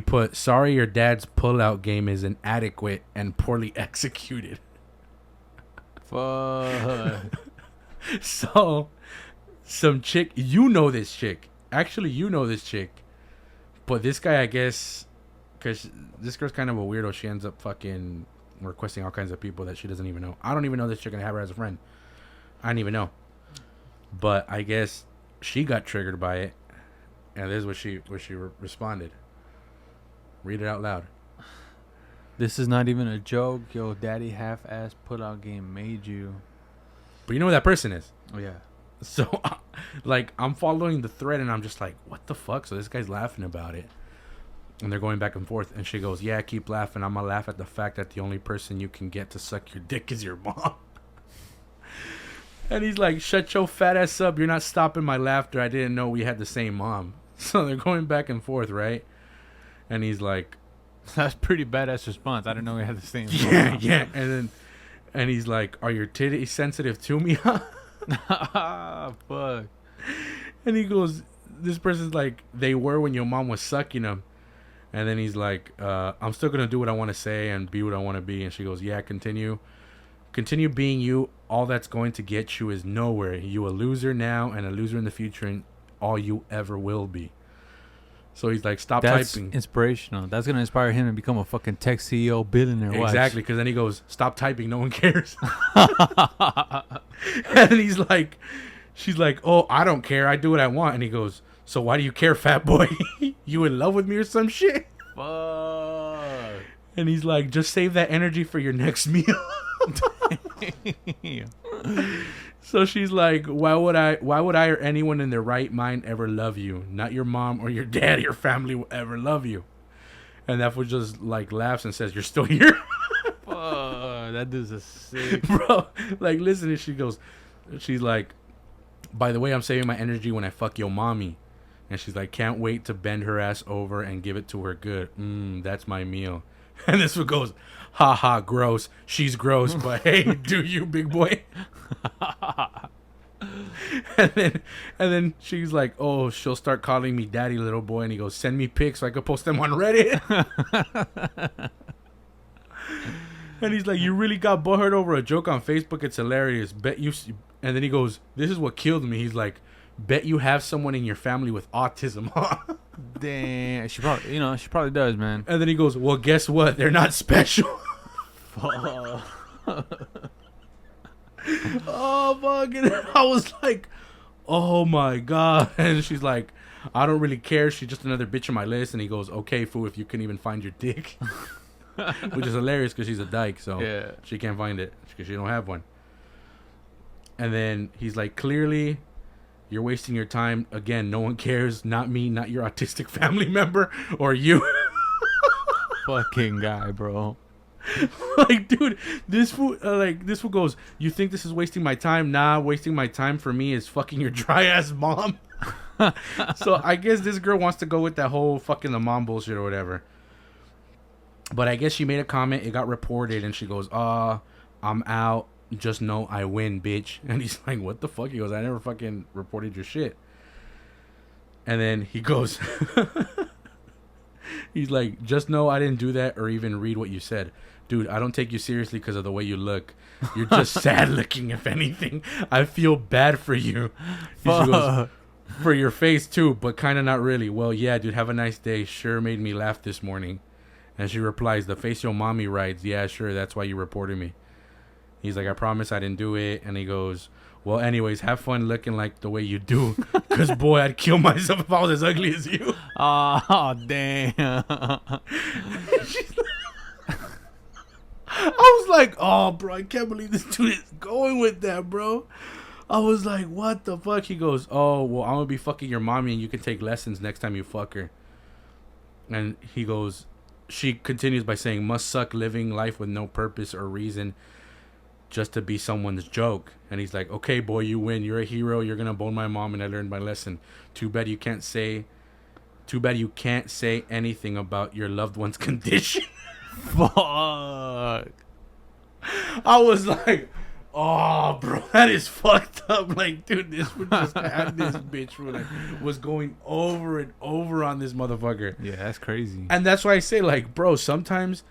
Speaker 1: put, sorry, your dad's pullout game is inadequate and poorly executed.
Speaker 2: Fuck.
Speaker 1: So, some chick, this chick. Actually, this chick. But this guy, I guess, because this girl's kind of a weirdo, she ends up fucking requesting all kinds of people that she doesn't even know. I don't even know this chick and I have her as a friend. I don't even know. But I guess she got triggered by it. And this is what she responded. Read it out loud.
Speaker 2: This is not even a joke. Yo, daddy half-ass pull-out game made you.
Speaker 1: But you know who that person is?
Speaker 2: Oh, yeah.
Speaker 1: So, like, I'm following the thread and I'm just like, what the fuck? So this guy's laughing about it. And they're going back and forth. And she goes, yeah, keep laughing. I'm going to laugh at the fact that the only person you can get to suck your dick is your mom. And he's like, shut your fat ass up. You're not stopping my laughter. I didn't know we had the same mom. So they're going back and forth, right? And he's like,
Speaker 2: that's pretty badass response. I didn't know we had the same.
Speaker 1: Yeah. And he's like, are your titties sensitive to me?
Speaker 2: Fuck.
Speaker 1: And he goes, this person's like, they were when your mom was sucking them. And then he's like, I'm still going to do what I want to say and be what I want to be. And she goes, yeah, continue being you. All that's going to get you is nowhere. You a loser now and a loser in the future, and all you ever will be. So he's like, stop
Speaker 2: That's
Speaker 1: typing.
Speaker 2: Inspirational. That's going to inspire him to become a fucking tech CEO billionaire.
Speaker 1: Exactly, because then he goes, stop typing. No one cares. And he's like, she's like, oh, I don't care. I do what I want. And he goes, so why do you care, fat boy? You in love with me or some shit?
Speaker 2: Fuck.
Speaker 1: And he's like, just save that energy for your next meal. So she's like, why would I or anyone in their right mind ever love you? Not your mom or your dad or your family will ever love you. And that fool just like laughs and says, you're still here?
Speaker 2: That dude's a sick.
Speaker 1: Bro, like, listen, and she's like, by the way, I'm saving my energy when I fuck your mommy. And she's like, can't wait to bend her ass over and give it to her good. That's my meal. And this one goes, ha ha, gross. She's gross, but hey, do you, big boy? and then she's like, oh, she'll start calling me daddy, little boy. And he goes, send me pics so I could post them on Reddit. And he's like, you really got butthurt over a joke on Facebook? It's hilarious. Bet you. And then he goes, this is what killed me. He's like, bet you have someone in your family with autism, huh?
Speaker 2: Damn, she probably does, man.
Speaker 1: And then he goes, well, guess what? They're not special. Oh, fucking. I was like, oh my God. And she's like, I don't really care. She's just another bitch on my list. And he goes, okay, fool, if you couldn't even find your dick. Which is hilarious because she's a dyke, so
Speaker 2: yeah.
Speaker 1: She can't find it because she don't have one. And then he's like, clearly, you're wasting your time. Again, no one cares. Not me, not your autistic family member, or you.
Speaker 2: Fucking guy, bro.
Speaker 1: Like, dude, this fool goes, you think this is wasting my time? Nah, wasting my time for me is fucking your dry ass mom. So I guess this girl wants to go with that whole fucking the mom bullshit or whatever. But I guess she made a comment, it got reported, and she goes, I'm out. Just know I win, bitch. And he's like, what the fuck? He goes, I never fucking reported your shit. And then he goes, he's like, just know I didn't do that or even read what you said. Dude, I don't take you seriously because of the way you look. You're just sad looking, if anything. I feel bad for you. She goes, for your face too, but kind of not really. Well, yeah, dude, have a nice day. Sure made me laugh this morning. And she replies, the face your mommy rides. Yeah, sure, that's why you reported me. He's like, I promise I didn't do it. And he goes, well, anyways, have fun looking like the way you do. Because, boy, I'd kill myself if I was as ugly as you.
Speaker 2: Oh, damn.
Speaker 1: I was like, oh, bro, I can't believe this dude is going with that, bro. I was like, what the fuck? He goes, oh, well, I'm going to be fucking your mommy and you can take lessons next time you fuck her. And he goes, she continues by saying, must suck living life with no purpose or reason just to be someone's joke. And he's like, okay, boy, you win. You're a hero. You're going to bone my mom and I learned my lesson. Too bad you can't say anything about your loved one's condition.
Speaker 2: Fuck.
Speaker 1: I was like, oh, bro, that is fucked up. Like, dude, this would just had this bitch who like was going over and over on this motherfucker.
Speaker 2: Yeah, that's crazy.
Speaker 1: And that's why I say, like, bro, sometimes,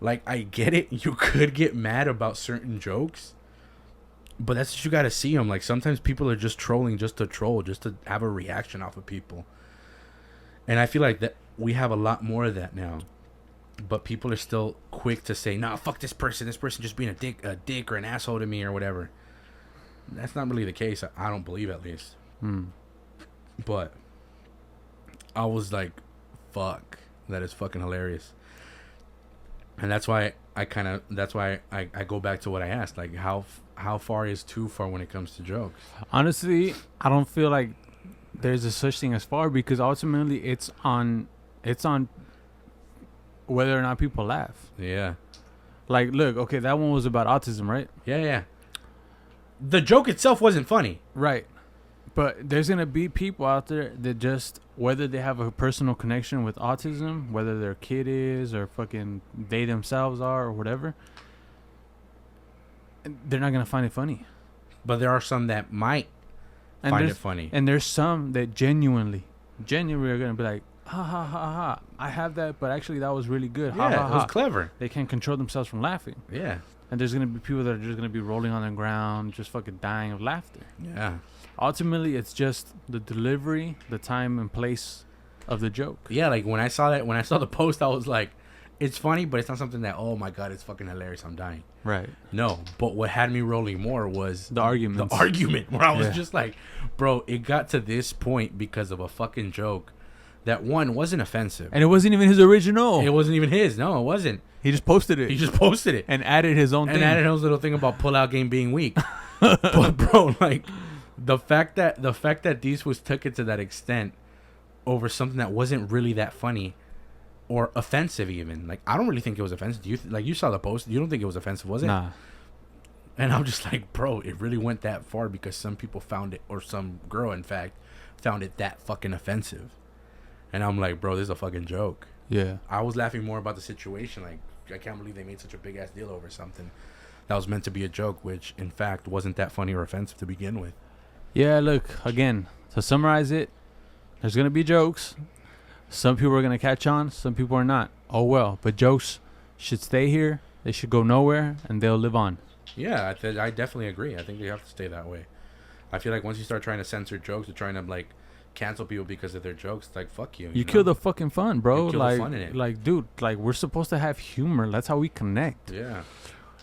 Speaker 1: like, I get it. You could get mad about certain jokes, but that's what you got to see them. Like, sometimes people are just trolling just to troll, just to have a reaction off of people. And I feel like that we have a lot more of that now. But people are still quick to say, nah, fuck this person. This person just being a dick or an asshole to me or whatever. That's not really the case. I don't believe, at least. But I was like, fuck. That is fucking hilarious. And that's why I go back to what I asked. Like, how far is too far when it comes to jokes?
Speaker 2: Honestly, I don't feel like there's a such thing as far, because ultimately it's on whether or not people laugh.
Speaker 1: Yeah.
Speaker 2: Like, look, okay, that one was about autism, right?
Speaker 1: Yeah. The joke itself wasn't funny.
Speaker 2: Right. But there's going to be people out there that just, whether they have a personal connection with autism, whether their kid is or fucking they themselves are or whatever, they're not going to find it funny.
Speaker 1: But there are some that might find it funny.
Speaker 2: And there's some that genuinely are going to be like, ha ha ha ha, I have that, but actually that was really good. Ha,
Speaker 1: Yeah,
Speaker 2: ha,
Speaker 1: it was
Speaker 2: ha.
Speaker 1: clever.
Speaker 2: They can't control themselves from laughing.
Speaker 1: Yeah.
Speaker 2: And there's going to be people that are just going to be rolling on the ground, just fucking dying of laughter.
Speaker 1: Yeah.
Speaker 2: Ultimately, it's just the delivery, the time and place of the joke.
Speaker 1: Yeah, like when I saw the post, I was like, it's funny, but it's not something that, oh my God, it's fucking hilarious, I'm dying.
Speaker 2: Right.
Speaker 1: No, but what had me rolling more was
Speaker 2: The argument,
Speaker 1: where I was just like, bro, it got to this point because of a fucking joke that, one, wasn't offensive.
Speaker 2: And it wasn't even his original.
Speaker 1: It wasn't even his. No, it wasn't.
Speaker 2: He just posted it.
Speaker 1: He just posted it.
Speaker 2: And added his own thing.
Speaker 1: And added his little thing about pull-out game being weak. But, bro, like, the fact that these was took it to that extent over something that wasn't really that funny or offensive even. Like, I don't really think it was offensive. Do you you saw the post? You don't think it was offensive, was it?
Speaker 2: Nah.
Speaker 1: And I'm just like, bro, it really went that far because some people found it, or some girl, in fact, found it that fucking offensive. And I'm like, bro, this is a fucking joke.
Speaker 2: Yeah.
Speaker 1: I was laughing more about the situation. Like, I can't believe they made such a big ass deal over something that was meant to be a joke, which in fact wasn't that funny or offensive to begin with.
Speaker 2: Yeah, look, again, to summarize it, there's going to be jokes. Some people are going to catch on, some people are not. Oh well, but jokes should stay here. They should go nowhere, and they'll live on.
Speaker 1: Yeah, I definitely agree. I think they have to stay that way. I feel like once you start trying to censor jokes or trying to, like, cancel people because of their jokes, it's like, fuck you.
Speaker 2: You kill the fucking fun, bro.
Speaker 1: You kill
Speaker 2: like,
Speaker 1: the fun in it.
Speaker 2: Like, dude, like, we're supposed to have humor. That's how we connect.
Speaker 1: Yeah.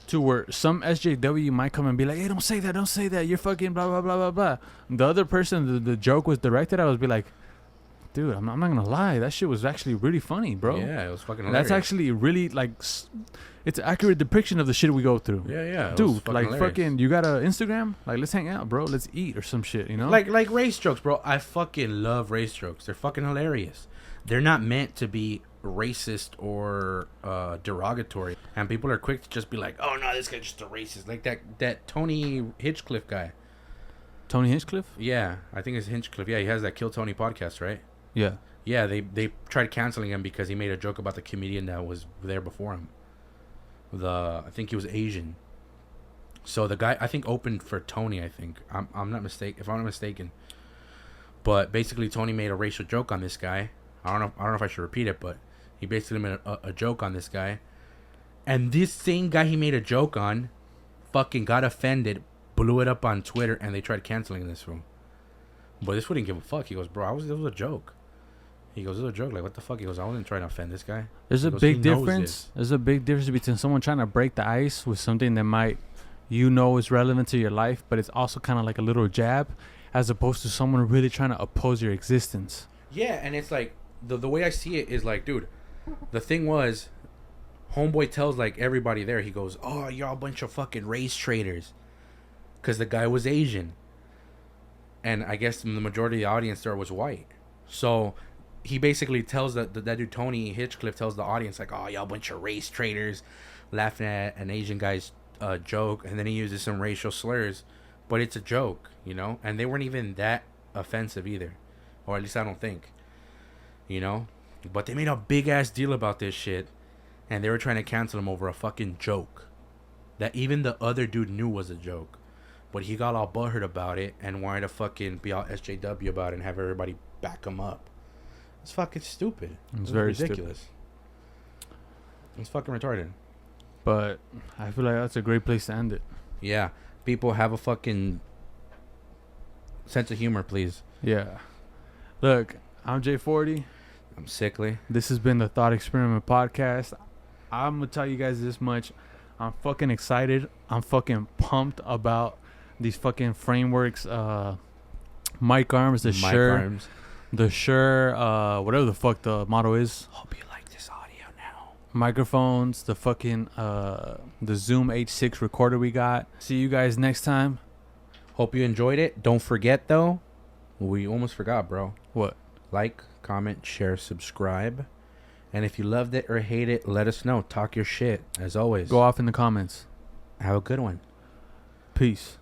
Speaker 2: To where some SJW might come and be like, hey, don't say that. You're fucking blah, blah, blah, blah, blah. The other person, the joke was directed, I was be like, dude, I'm not going to lie. That shit was actually really funny, bro.
Speaker 1: Yeah, it was fucking hilarious.
Speaker 2: That's actually really, like, it's an accurate depiction of the shit we go through.
Speaker 1: Yeah.
Speaker 2: Dude, like,
Speaker 1: hilarious.
Speaker 2: fucking, you got an Instagram? Like, let's hang out, bro. Let's eat or some shit, you know?
Speaker 1: Like race jokes, bro. I fucking love race jokes. They're fucking hilarious. They're not meant to be racist or derogatory. And people are quick to just be like, oh, no, this guy's just a racist. Like that Tony Hinchcliffe guy.
Speaker 2: Tony Hinchcliffe?
Speaker 1: Yeah, I think it's Hinchcliffe. Yeah, he has that Kill Tony podcast, right?
Speaker 2: Yeah.
Speaker 1: Yeah, they tried canceling him because he made a joke about the comedian that was there before him. I think he was Asian. So the guy, I think, opened for Tony, I think. I'm not mistaken, if I'm not mistaken. But basically, Tony made a racial joke on this guy. I don't know if I should repeat it, but he basically made a joke on this guy. And this same guy he made a joke on fucking got offended, blew it up on Twitter, and they tried canceling this room. But this wouldn't give a fuck. He goes, bro, this was a joke. He goes, this was a joke. Like, what the fuck? He goes, I wasn't trying to offend this guy.
Speaker 2: There's a big difference. There's a big difference between someone trying to break the ice with something that might, is relevant to your life, but it's also kind of like a little jab, as opposed to someone really trying to oppose your existence.
Speaker 1: Yeah, and it's like, the way I see it is like, dude, the thing was, homeboy tells, like, everybody there, he goes, oh, y'all a bunch of fucking race traitors. Because the guy was Asian. And I guess the majority of the audience there was white. So he basically tells that dude Tony Hinchcliffe tells the audience, like, oh, y'all a bunch of race traitors, laughing at an Asian guy's joke. And then he uses some racial slurs. But it's a joke, you know? And they weren't even that offensive either. Or at least I don't think. You know? But they made a big ass deal about this shit. And they were trying to cancel him over a fucking joke. That even the other dude knew was a joke. But he got all butthurt about it and wanted to fucking be all SJW about it and have everybody back him up. It's fucking stupid.
Speaker 2: It's very
Speaker 1: ridiculous.
Speaker 2: Stupid.
Speaker 1: It's fucking retarded.
Speaker 2: But I feel like that's a great place to end it.
Speaker 1: Yeah. People have a fucking sense of humor, please.
Speaker 2: Yeah. Look, I'm J40.
Speaker 1: I'm Sickly.
Speaker 2: This has been the Thought Experiment Podcast. I'm going to tell you guys this much. I'm fucking excited. I'm fucking pumped about these fucking frameworks. Mic arms, the Shure, whatever the fuck the motto is.
Speaker 1: Hope you like this audio now.
Speaker 2: Microphones, the fucking, the Zoom H6 recorder we got. See you guys next time.
Speaker 1: Hope you enjoyed it. Don't forget, though, we almost forgot, bro.
Speaker 2: What?
Speaker 1: Like, comment, share, subscribe. And if you loved it or hate it, let us know. Talk your shit, as always.
Speaker 2: Go off in the comments.
Speaker 1: Have a good one.
Speaker 2: Peace.